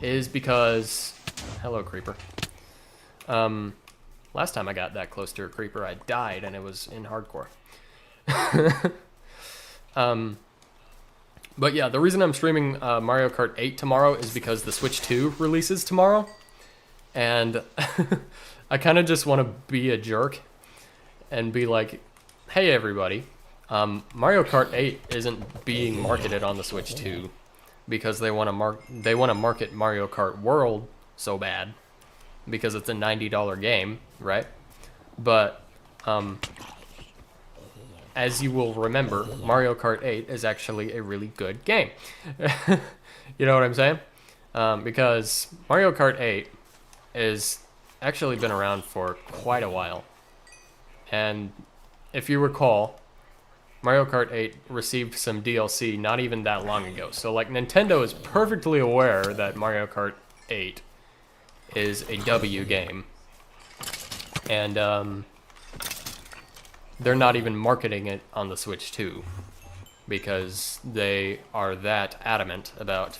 is because... Hello, Creeper. Last time I got that close to a Creeper, I died, and it was in hardcore. But yeah, the reason I'm streaming Mario Kart 8 tomorrow is because the Switch 2 releases tomorrow. And I kind of just want to be a jerk and be like, hey, everybody. Mario Kart 8 isn't being marketed on the Switch 2 because they want to market Mario Kart World so bad because it's a $90 game, right? But as you will remember, Mario Kart 8 is actually a really good game. You know what I'm saying? Because Mario Kart 8 is actually been around for quite a while. And if you recall, Mario Kart 8 received some DLC not even that long ago. So like Nintendo is perfectly aware that Mario Kart 8 is a W game. And they're not even marketing it on the Switch 2 because they are that adamant about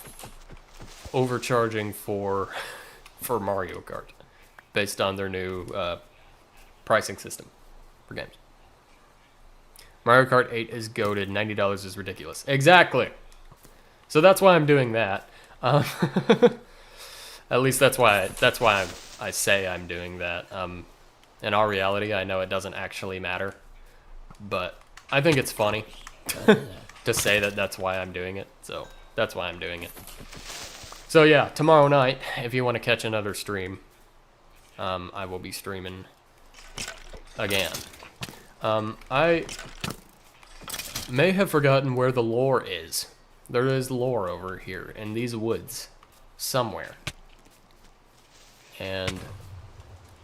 overcharging for Mario Kart based on their new pricing system for games. Mario Kart 8 is goated. $90 is ridiculous. Exactly. So that's why I'm doing that. At least that's why I say I'm doing that. In all reality, I know it doesn't actually matter, but I think it's funny to say that that's why I'm doing it. So that's why I'm doing it. So yeah, tomorrow night, if you want to catch another stream, I will be streaming again. I may have forgotten where the lore is. There is lore over here in these woods somewhere. And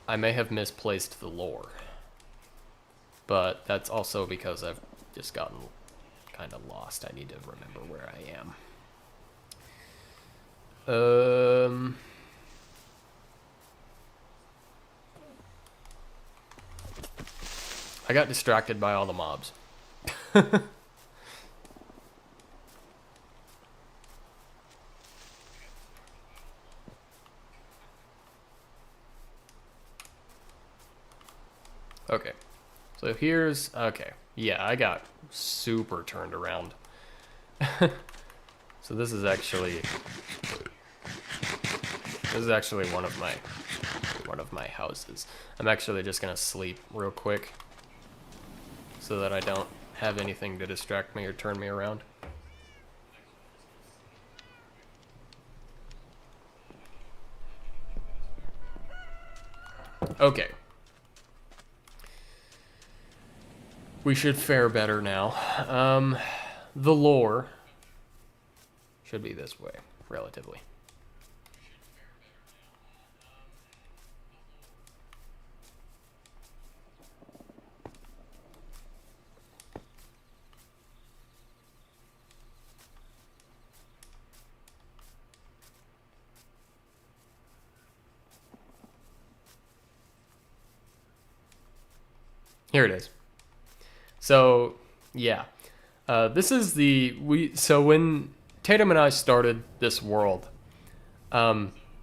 I may have misplaced the lore. But that's also because I've just gotten kind of lost. I need to remember where I am. I got distracted by all the mobs. Okay. So here's... Okay. Yeah, I got super turned around. So this is actually one of my houses. I'm actually just gonna sleep real quick so that I don't have anything to distract me or turn me around. Okay. We should fare better now. The lore should be this way, relatively. Here it is. So, yeah. This is so when Tatum and I started this world,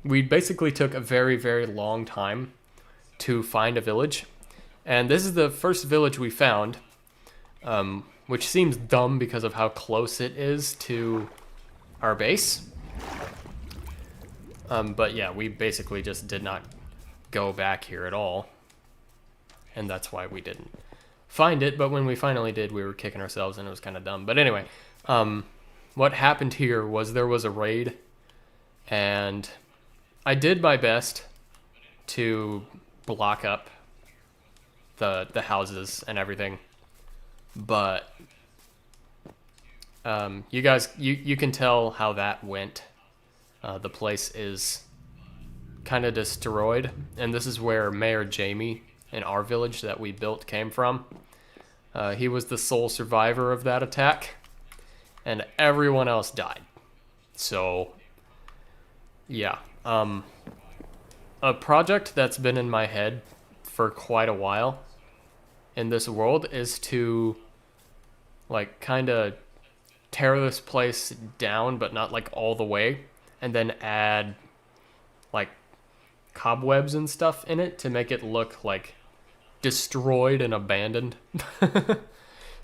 we basically took a very, very long time to find a village. And this is the first village we found, which seems dumb because of how close it is to our base. But yeah, we basically just did not go back here at all. And that's why we didn't find it, but when we finally did, we were kicking ourselves and it was kind of dumb. But anyway, what happened here was there was a raid, and I did my best to block up the houses and everything, but You guys, you can tell how that went. The place is kind of destroyed, and this is where Mayor Jamie in our village that we built came from. He was the sole survivor of that attack, and everyone else died. So, yeah. A project that's been in my head for quite a while in this world is to, like, kind of tear this place down, but not, like, all the way, and then add, like, cobwebs and stuff in it to make it look, like, destroyed and abandoned.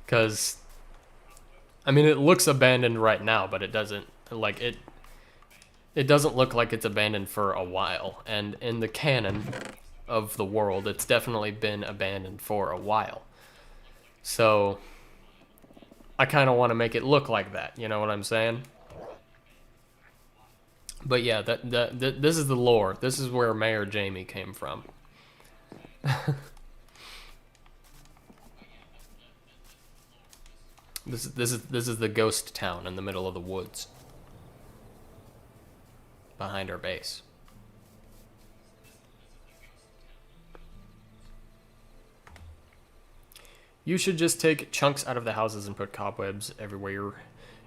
Because, I mean, it looks abandoned right now, but it doesn't, like, it doesn't look like it's abandoned for a while. And in the canon of the world, it's definitely been abandoned for a while. So I kind of want to make it look like that, you know what I'm saying? But yeah, this is the lore. This is where Mayor Jamie came from. This is the ghost town in the middle of the woods behind our base. You should just take chunks out of the houses and put cobwebs everywhere.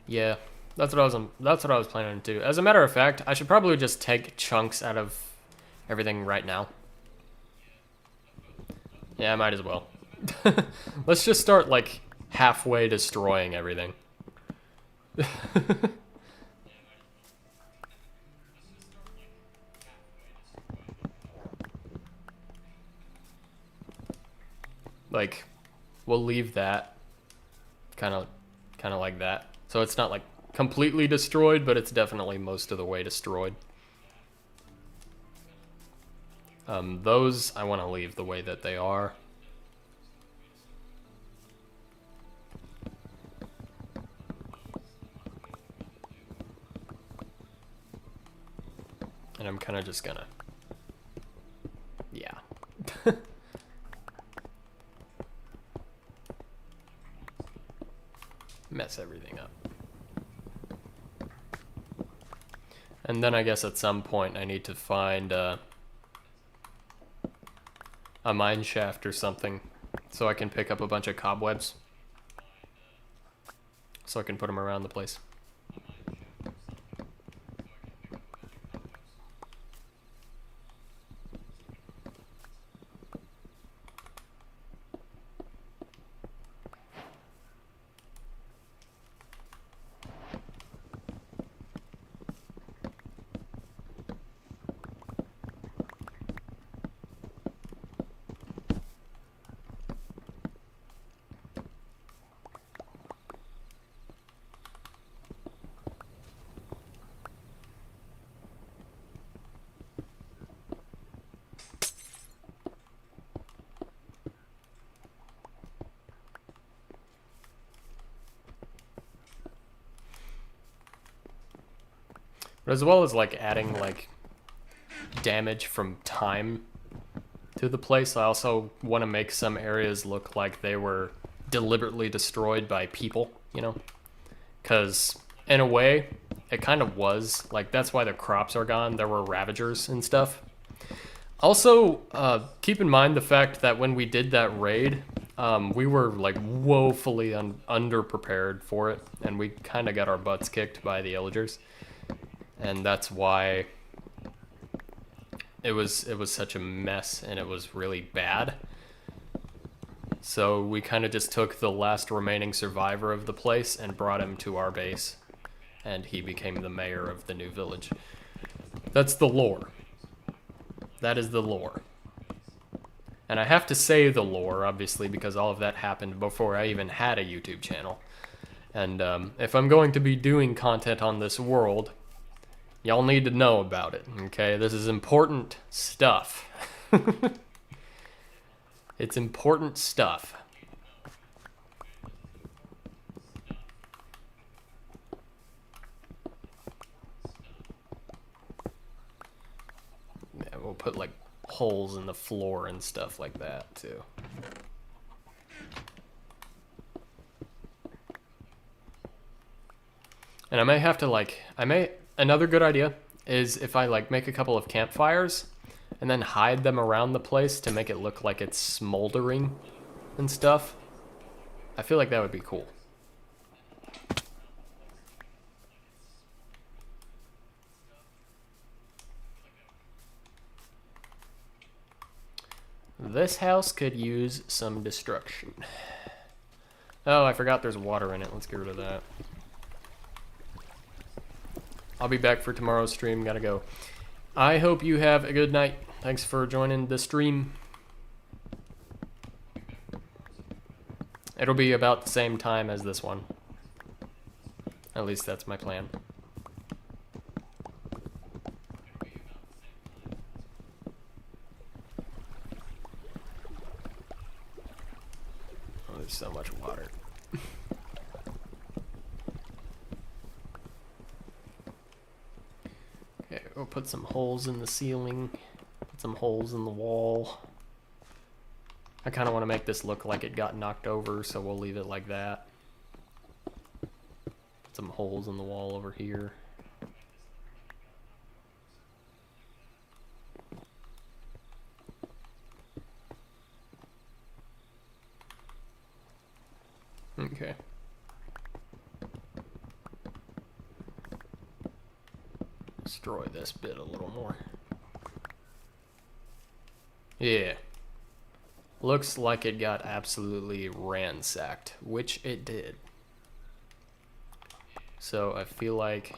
Yeah, that's what I was planning to do. As a matter of fact, I should probably just take chunks out of everything right now. Yeah, I might as well. Let's just start like halfway destroying everything. Like, we'll leave that kind of like that. So it's not like completely destroyed, but it's definitely most of the way destroyed. Those I want to leave the way that they are. And I'm kind of just gonna, yeah. Mess everything up. And then I guess at some point I need to find a mine shaft or something so I can pick up a bunch of cobwebs so I can put them around the place. But as well as like adding like damage from time to the place, I also want to make some areas look like they were deliberately destroyed by people, you know? Because in a way, it kind of was. Like, that's why the crops are gone. There were ravagers and stuff. Also, keep in mind the fact that when we did that raid, we were like woefully underprepared for it, and we kind of got our butts kicked by the Illagers. And that's why it was such a mess, and it was really bad. So we kind of just took the last remaining survivor of the place and brought him to our base, and he became the mayor of the new village. That's the lore. That is the lore. And I have to say the lore, obviously, because all of that happened before I even had a YouTube channel. And if I'm going to be doing content on this world, y'all need to know about it, okay? This is important stuff. It's important stuff. Yeah, we'll put like holes in the floor and stuff like that too. And I may have to like, another good idea is if I like make a couple of campfires and then hide them around the place to make it look like it's smoldering and stuff. I feel like that would be cool. This house could use some destruction. Oh, I forgot there's water in it. Let's get rid of that. I'll be back for tomorrow's stream. Gotta go. I hope you have a good night. Thanks for joining the stream. It'll be about the same time as this one. At least that's my plan. Oh, there's so much water. Okay, we'll put some holes in the ceiling. Put some holes in the wall. I kind of want to make this look like it got knocked over, so we'll leave it like that. Put some holes in the wall over here. Okay. Destroy this bit a little more. Yeah. Looks like it got absolutely ransacked, which it did. So I feel like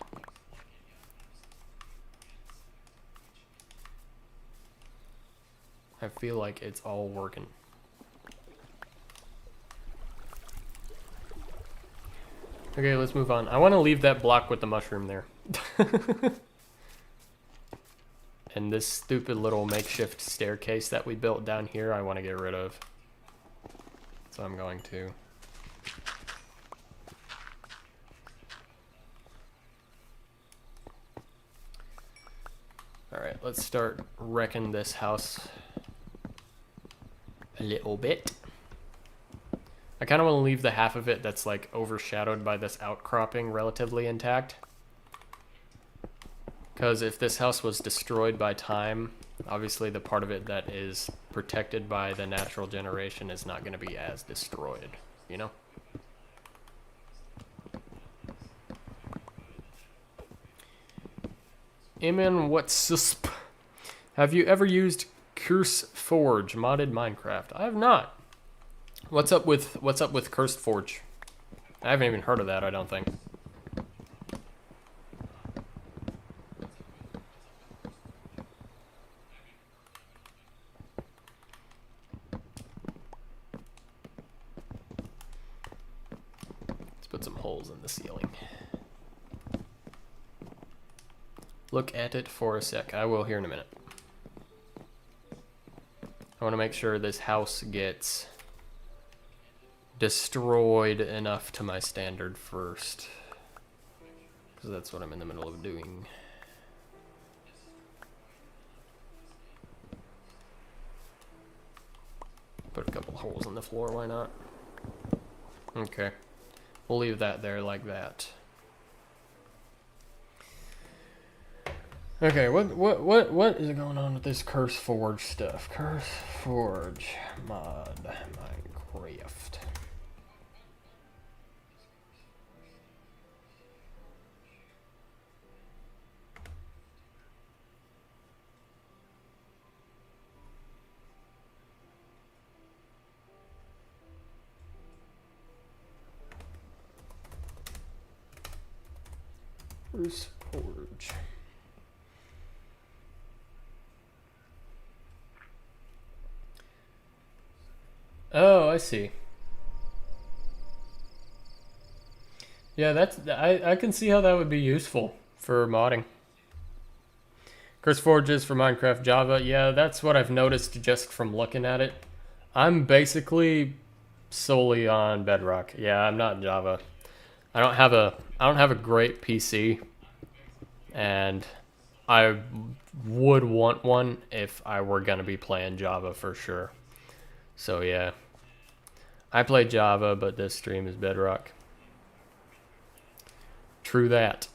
it's all working. Okay, let's move on. I want to leave that block with the mushroom there. And this stupid little makeshift staircase that we built down here, I want to get rid of. So I'm going to. Alright, let's start wrecking this house a little bit. I kind of want to leave the half of it that's like overshadowed by this outcropping relatively intact. Because if this house was destroyed by time, obviously the part of it that is protected by the natural generation is not going to be as destroyed, you know? Amen, what's susp? Have you ever used Curse Forge modded Minecraft? I have not. What's up with Cursed Forge? I haven't even heard of that, I don't think. Put some holes in the ceiling. Look at it for a sec. I will here in a minute. I want to make sure this house gets destroyed enough to my standard first, because that's what I'm in the middle of doing. Put a couple holes in the floor, why not? Okay. We'll leave that there like that. Okay, what is going on with this Curse Forge stuff? Curse Forge mod Minecraft. Curse Forge. Oh, I see. Yeah, that's I can see how that would be useful for modding. Curse Forge is for Minecraft Java. Yeah, that's what I've noticed just from looking at it. I'm basically solely on Bedrock. Yeah, I'm not Java. I don't have a great PC, and I would want one if I were gonna be playing Java for sure. So yeah, I play Java, but this stream is Bedrock. True that.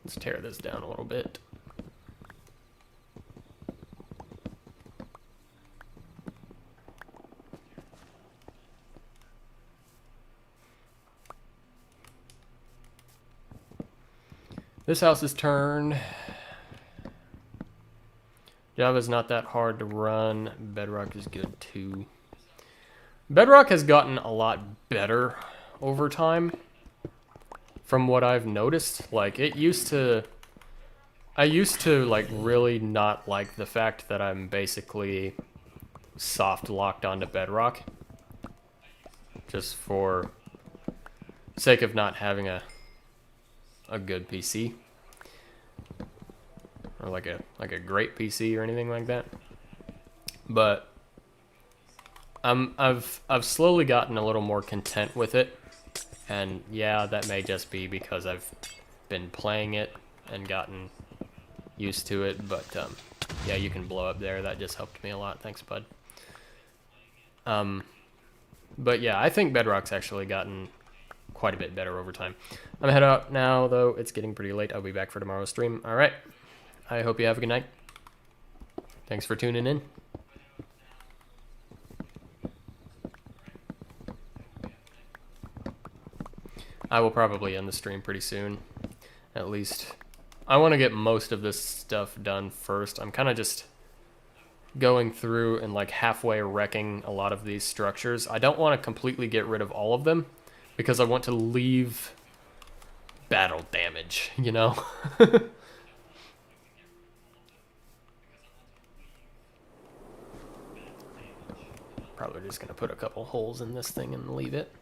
Let's tear this down a little bit. This house is turned. Java's not that hard to run. Bedrock is good too. Bedrock has gotten a lot better over time. From what I've noticed, like I used to like really not like the fact that I'm basically soft locked onto Bedrock. Just for sake of not having a good PC. Or like a great PC or anything like that. But I've slowly gotten a little more content with it. And yeah, that may just be because I've been playing it and gotten used to it, but yeah, you can blow up there. That just helped me a lot. Thanks, bud. But yeah, I think Bedrock's actually gotten quite a bit better over time. I'm gonna head out now, though. It's getting pretty late. I'll be back for tomorrow's stream. All right. I hope you have a good night. Thanks for tuning in. I will probably end the stream pretty soon. At least I want to get most of this stuff done first. I'm kind of just going through and like halfway wrecking a lot of these structures. I don't want to completely get rid of all of them because I want to leave battle damage, you know? Probably just gonna put a couple holes in this thing and leave it.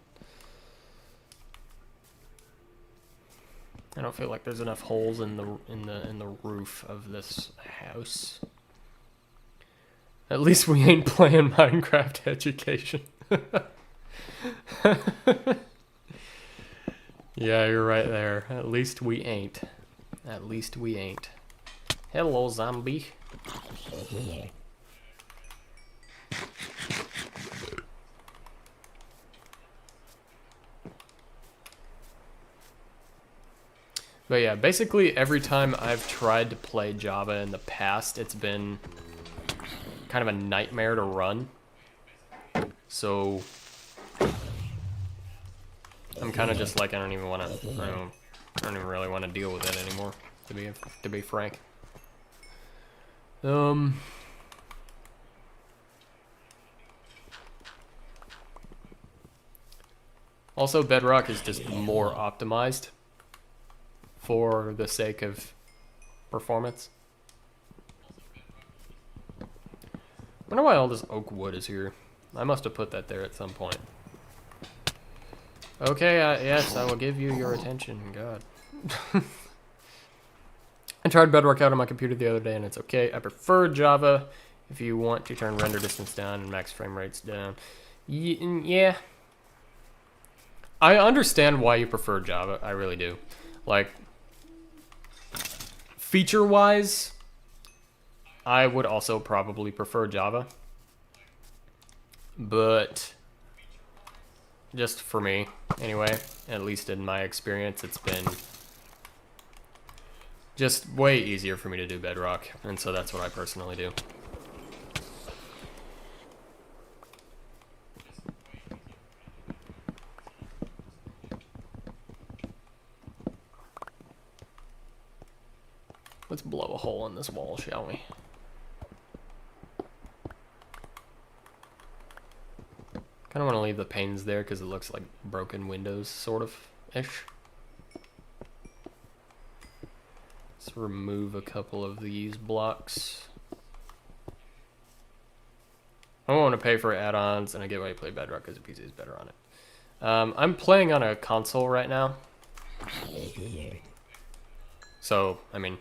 I don't feel like there's enough holes in the roof of this house. At least we ain't playing Minecraft Education. Yeah, you're right there. At least we ain't. At least we ain't. Hello, zombie. But yeah, basically every time I've tried to play Java in the past, it's been kind of a nightmare to run. So I'm kind of just like, I don't even really want to deal with it anymore, to be frank. Also, Bedrock is just more optimized for the sake of performance. I wonder why all this oak wood is here. I must have put that there at some point. Okay, yes, I will give you your attention. God. I tried Bedrock out on my computer the other day and it's okay. I prefer Java if you want to turn render distance down and max frame rates down. Yeah. I understand why you prefer Java. I really do. Like, feature-wise, I would also probably prefer Java. But just for me, anyway, at least in my experience, it's been just way easier for me to do Bedrock, and so that's what I personally do. Let's blow a hole in this wall, shall we? Kind of want to leave the panes there because it looks like broken windows, sort of-ish. Let's remove a couple of these blocks. I don't want to pay for add-ons, and I get why you play Bedrock because the PC is better on it. I'm playing on a console right now. So, I mean,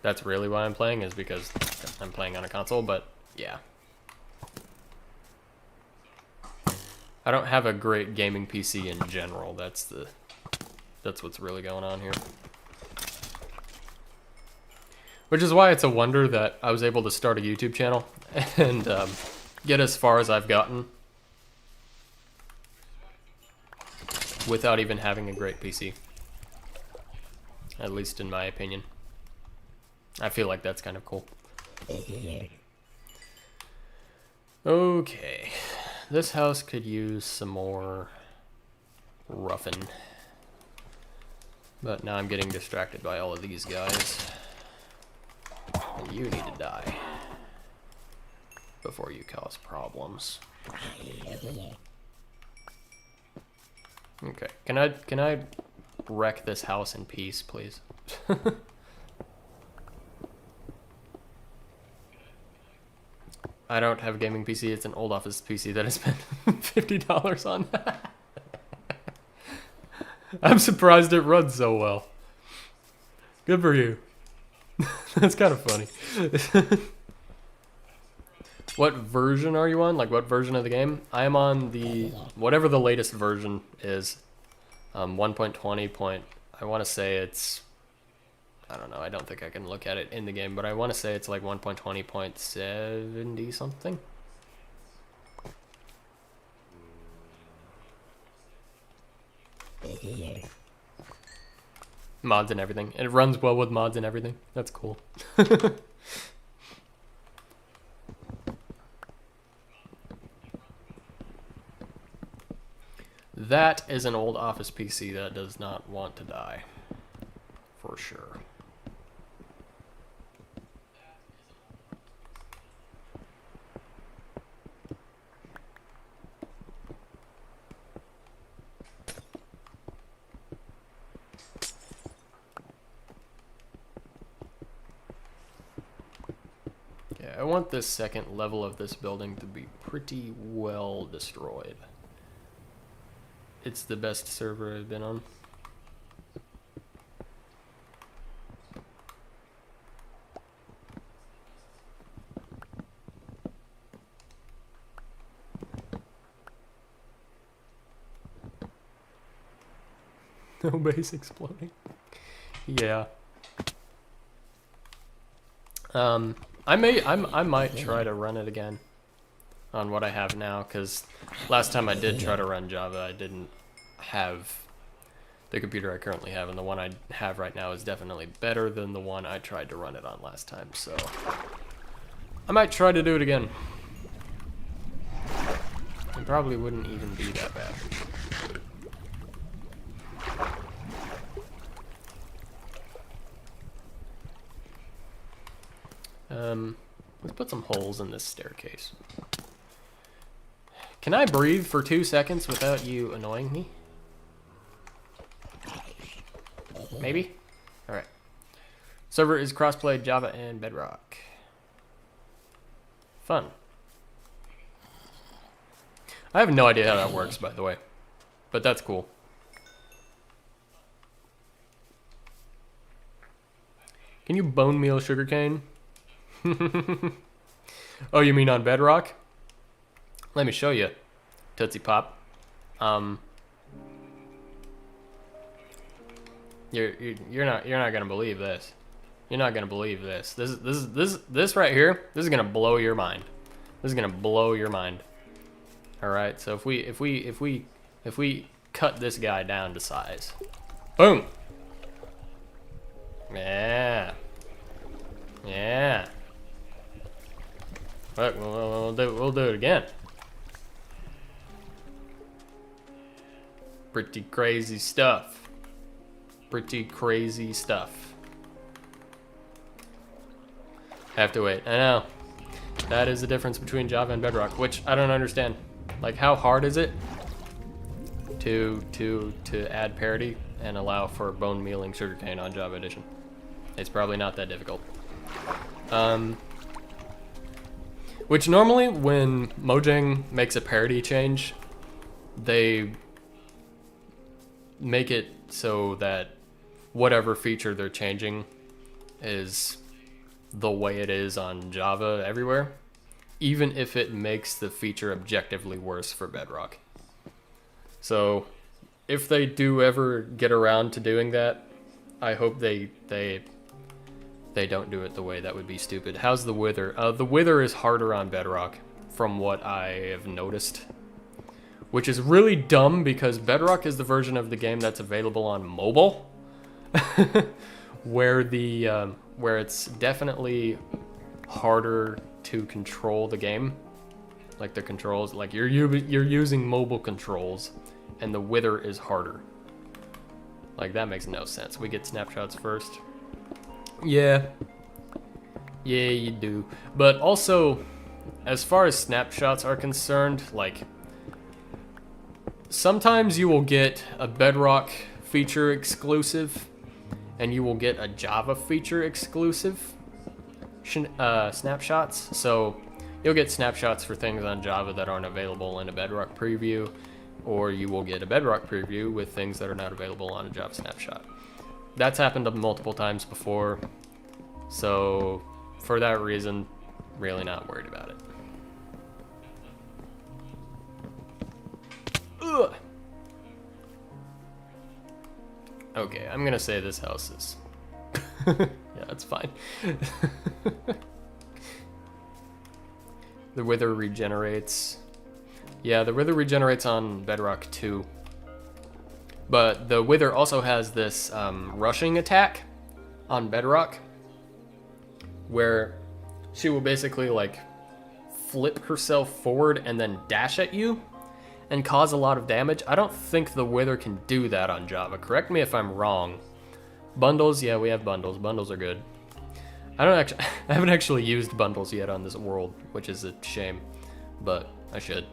that's really why I'm playing, is because I'm playing on a console, but yeah. I don't have a great gaming PC in general. That's what's really going on here. Which is why it's a wonder that I was able to start a YouTube channel and get as far as I've gotten without even having a great PC. At least in my opinion. I feel like that's kind of cool. Okay. This house could use some more roughing. But now I'm getting distracted by all of these guys. And you need to die before you cause problems. Okay, can I wreck this house in peace, please? I don't have a gaming PC, it's an old office PC that I spent $50 on. I'm surprised it runs so well. Good for you. That's kind of funny. What version are you on? Like, what version of the game? I am on the, whatever the latest version is. 1.20 I want to say it's, I don't know, I don't think I can look at it in the game, but I want to say it's like 1.20.70 something. Mods and everything. And it runs well with mods and everything. That's cool. That is an old office PC that does not want to die. For sure. I want this second level of this building to be pretty well destroyed. It's the best server I've been on. No base exploding. Yeah. I might try to run it again on what I have now, because last time I did try to run Java, I didn't have the computer I currently have, and the one I have right now is definitely better than the one I tried to run it on last time, so I might try to do it again. It probably wouldn't even be that bad. Let's put some holes in this staircase. Can I breathe for 2 seconds without you annoying me? Maybe? Alright. Server is crossplay Java and Bedrock. Fun. I have no idea how that works, by the way. But that's cool. Can you bone meal sugarcane? Oh, you mean on Bedrock? Let me show you, Tootsie Pop. You're not gonna believe this. You're not gonna believe this. This right here. This is gonna blow your mind. This is gonna blow your mind. All right. So if we cut this guy down to size, boom. Yeah. Yeah. Look, we'll do it again. Pretty crazy stuff. Pretty crazy stuff. Have to wait. I know. That is the difference between Java and Bedrock, which I don't understand. Like, how hard is it to add parity and allow for bone mealing sugarcane on Java Edition? It's probably not that difficult. Which normally when Mojang makes a parity change, they make it so that whatever feature they're changing is the way it is on Java everywhere, even if it makes the feature objectively worse for Bedrock. So if they do ever get around to doing that, I hope they don't do it the way that would be stupid. How's the Wither? The Wither is harder on Bedrock from what I have noticed. Which is really dumb because Bedrock is the version of the game that's available on mobile. where it's definitely harder to control the game. Like the controls, like you're using mobile controls, and the Wither is harder. Like that makes no sense. We get snapshots first. Yeah, you do. But also, as far as snapshots are concerned, like sometimes you will get a Bedrock feature exclusive, and you will get a Java feature exclusive snapshots. So you'll get snapshots for things on Java that aren't available in a Bedrock preview, or you will get a Bedrock preview with things that are not available on a Java snapshot. That's happened multiple times before, so for that reason, really not worried about it. Ugh. Okay, I'm gonna say this house is... yeah, that's fine. The Wither regenerates. Yeah, the Wither regenerates on Bedrock 2. But the Wither also has this rushing attack on Bedrock, where she will basically like flip herself forward and then dash at you and cause a lot of damage. I don't think the Wither can do that on Java. Correct me if I'm wrong. Bundles, yeah, we have bundles. Bundles are good. I haven't actually used bundles yet on this world, which is a shame, but I should.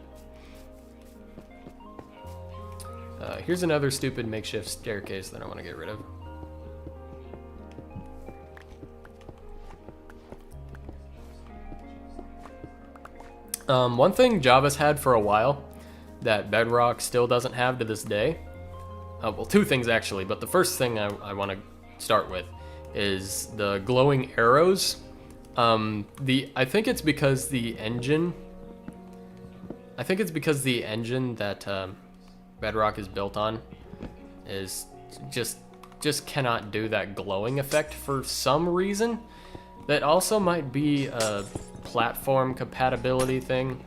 Here's another stupid makeshift staircase that I want to get rid of. One thing Java's had for a while that Bedrock still doesn't have to this day. Well, two things actually, but the first thing I want to start with is the glowing arrows. I think it's because the engine that Bedrock is built on is just cannot do that glowing effect for some reason. That also might be a platform compatibility thing.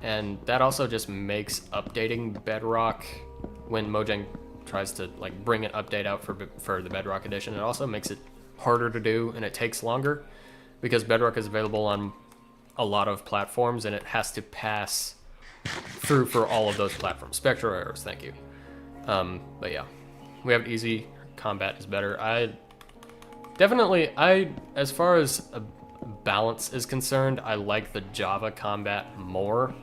And that also just makes updating Bedrock when Mojang tries to like bring an update out for the Bedrock edition. It also makes it harder to do, and it takes longer because Bedrock is available on a lot of platforms, and it has to pass through for all of those platforms. Spectral arrows, thank you. But yeah, we have easy. Combat is better. As far as a balance is concerned, I like the Java combat more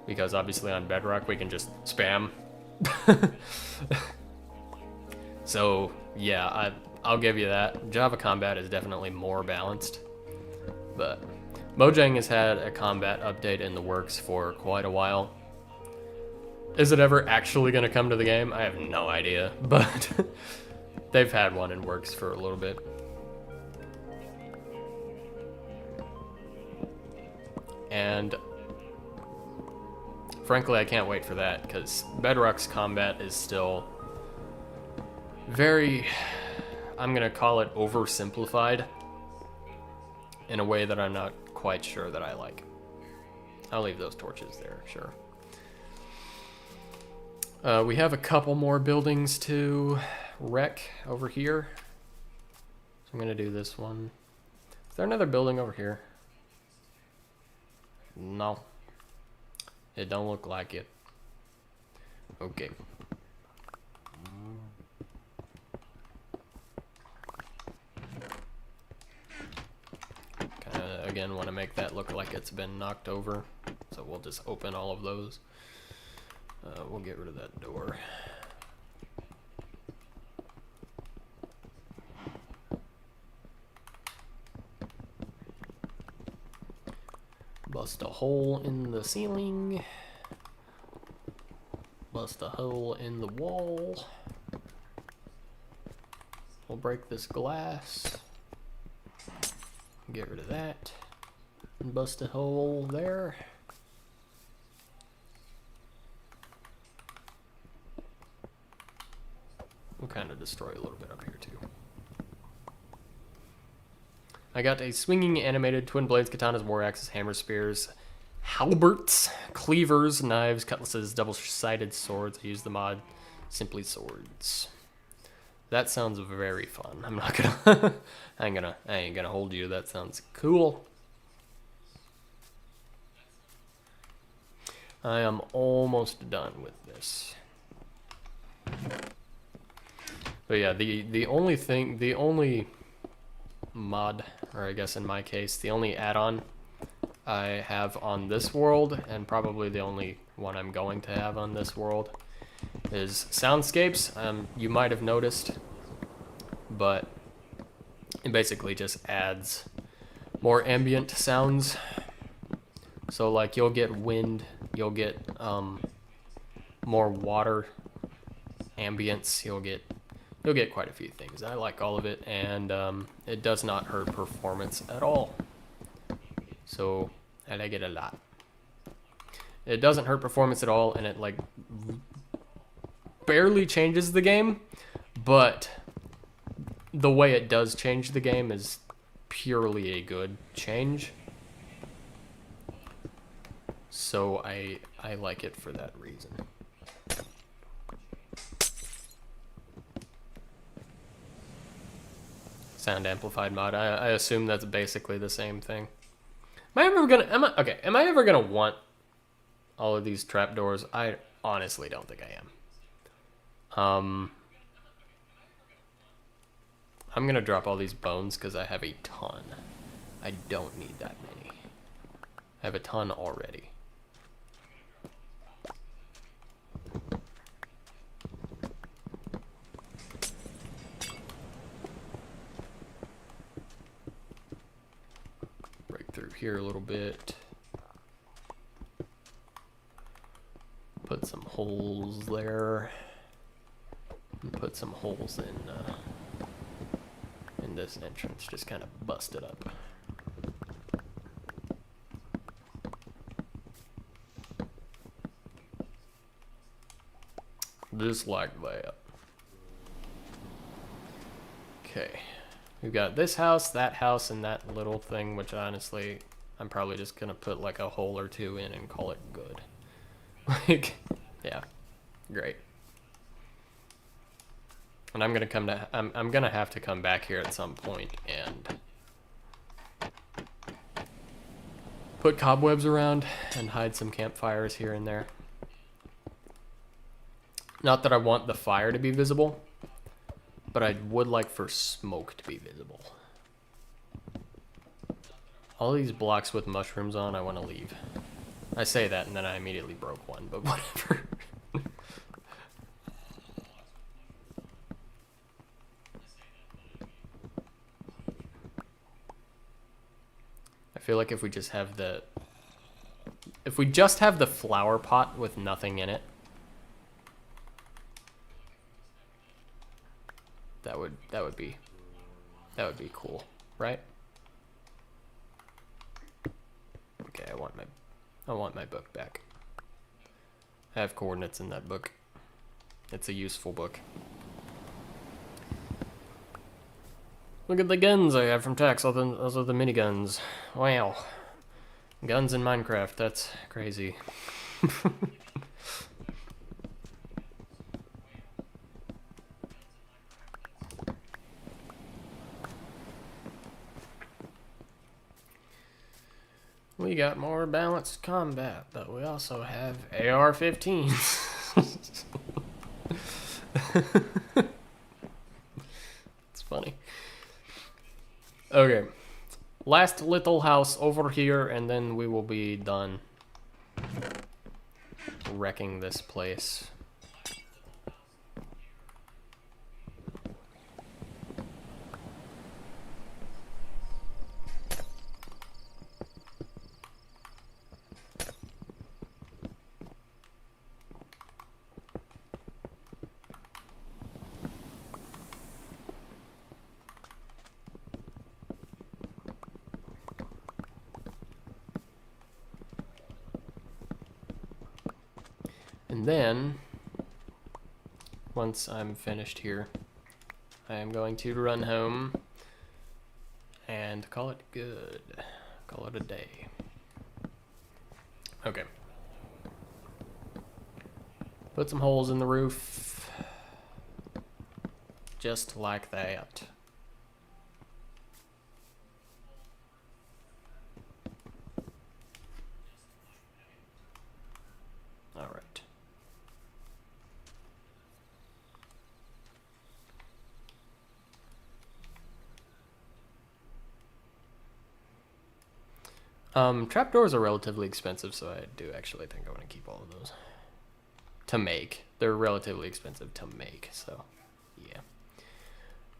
because obviously on Bedrock we can just spam. So yeah, I'll give you that. Java combat is definitely more balanced, but Mojang has had a combat update in the works for quite a while. Is it ever actually going to come to the game? I have no idea, but they've had one in works for a little bit. And frankly, I can't wait for that because Bedrock's combat is still very, I'm going to call it oversimplified in a way that I'm not quite sure that I like. I'll leave those torches there, sure. We have a couple more buildings to wreck over here. So I'm going to do this one. Is there another building over here? No. It don't look like it. Okay. Kinda, again, want to make that look like it's been knocked over. So we'll just open all of those. We'll get rid of that door. Bust a hole in the ceiling. Bust a hole in the wall. We'll break this glass. Get rid of that. And bust a hole there. We'll kind of destroy a little bit up here too. I got a swinging animated twin blades, katanas, war axes, hammer spears, halberts, cleavers, knives, cutlasses, double-sided swords. I use the mod Simply Swords. That sounds very fun. I'm not gonna I ain't gonna hold you. That sounds cool. I am almost done with this. But yeah, the only mod, or I guess in my case, the only add-on I have on this world, and probably the only one I'm going to have on this world, is soundscapes. You might have noticed, but it basically just adds more ambient sounds. So like you'll get wind, you'll get more water ambience, you'll get quite a few things. I like all of it, and it does not hurt performance at all. So I like it a lot. It doesn't hurt performance at all, and it like barely changes the game, but the way it does change the game is purely a good change. So I like it for that reason. Sound amplified mod. I assume that's basically the same thing. Am I ever gonna want all of these trapdoors? I honestly don't think I am. I'm gonna drop all these bones because I have a ton. I don't need that many. I have a ton already. Break through here a little bit. Put some holes there. And put some holes in this entrance. Just kind of bust it up. Just like that. Okay. We've got this house, that house, and that little thing, which honestly, I'm probably just gonna put like a hole or two in and call it good. Like, yeah, great. And I'm gonna have to come back here at some point and put cobwebs around and hide some campfires here and there. Not that I want the fire to be visible, but I would like for smoke to be visible. All these blocks with mushrooms on, I want to leave. I say that and then I immediately broke one, but whatever. I feel like if we just have the flower pot with nothing in it, that would be cool, right? Okay, I want my book back. I have coordinates in that book. It's a useful book. Look at the guns I have from Tax. Those are the miniguns. Wow. Guns in Minecraft. That's crazy. We got more balanced combat, but we also have AR-15s. It's funny. Okay. Last little house over here, and then we will be done wrecking this place. And then, once I'm finished here, I am going to run home and and call it good. Call it a day. Okay. Put some holes in the roof. Just like that. All right. Trapdoors are relatively expensive, so I do actually think I want to keep all of those. To make. They're relatively expensive to make, so yeah.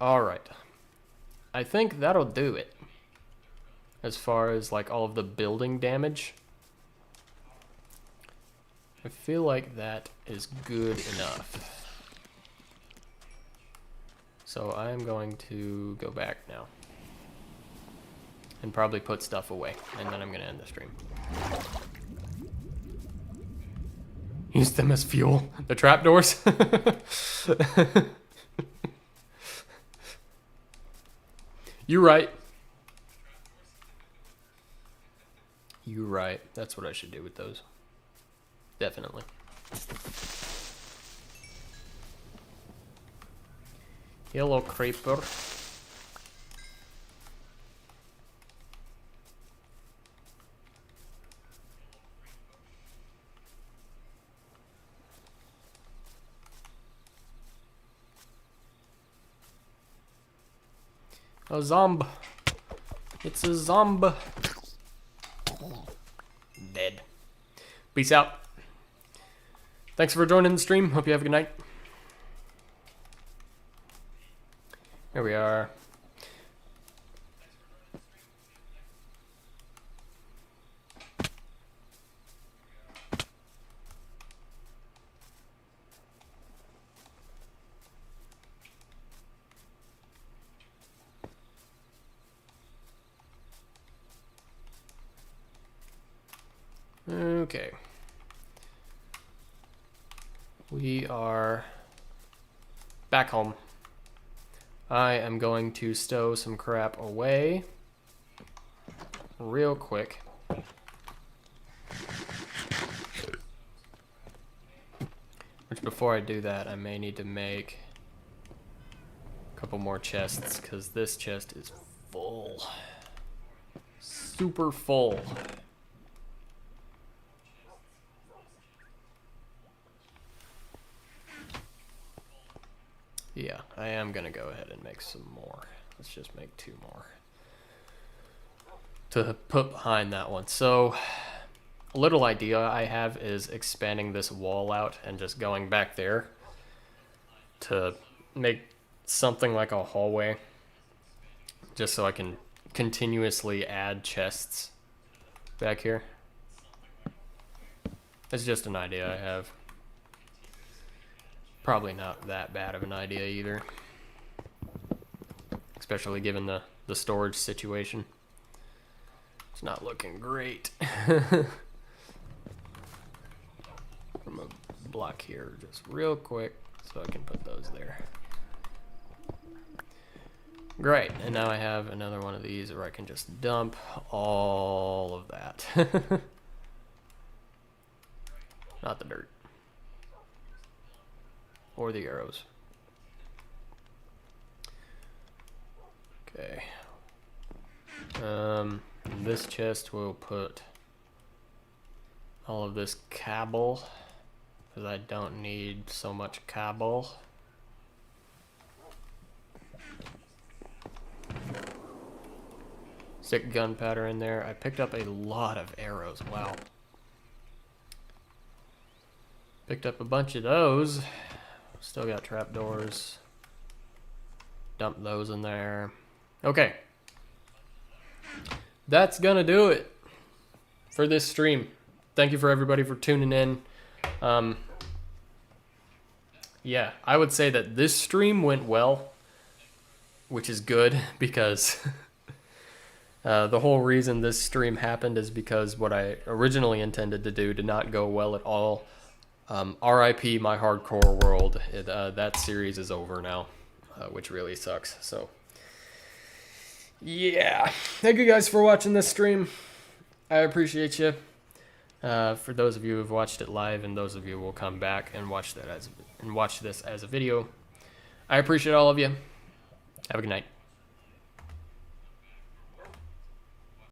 Alright. I think that'll do it. As far as like all of the building damage. I feel like that is good enough. So I am going to go back now. And probably put stuff away. And then I'm going to end the stream. Use them as fuel. The trapdoors. You're right. You're right. That's what I should do with those. Definitely. Yellow creeper. A zombie. It's a zombie. Dead. Peace out. Thanks for joining the stream. Hope you have a good night. Here we are. Okay. We are back home. I am going to stow some crap away real quick. Which before I do that, I may need to make a couple more chests because this chest is full. Super full. Yeah, I am gonna go ahead and make some more. Let's just make 2 more to put behind that one. So, a little idea I have is expanding this wall out and just going back there to make something like a hallway, just so I can continuously add chests back here. It's just an idea I have. Probably not that bad of an idea either. Especially given the storage situation. It's not looking great. From a block here just real quick so I can put those there. Great, and now I have another one of these where I can just dump all of that. Not the dirt. Or the arrows. Okay. In this chest we'll put all of this cable, because I don't need so much cable. Stick gunpowder in there. I picked up a lot of arrows. Wow. Picked up a bunch of those. Still got trapdoors. Dump those in there. Okay. That's gonna do it for this stream. Thank you for everybody for tuning in. Yeah, I would say that this stream went well, which is good because the whole reason this stream happened is because what I originally intended to do did not go well at all. RIP My Hardcore World. That series is over now, which really sucks. So, Yeah. Thank you guys for watching this stream. I appreciate you. For those of you who have watched it live, and those of you who will come back and watch this as a video, I appreciate all of you. Have a good night.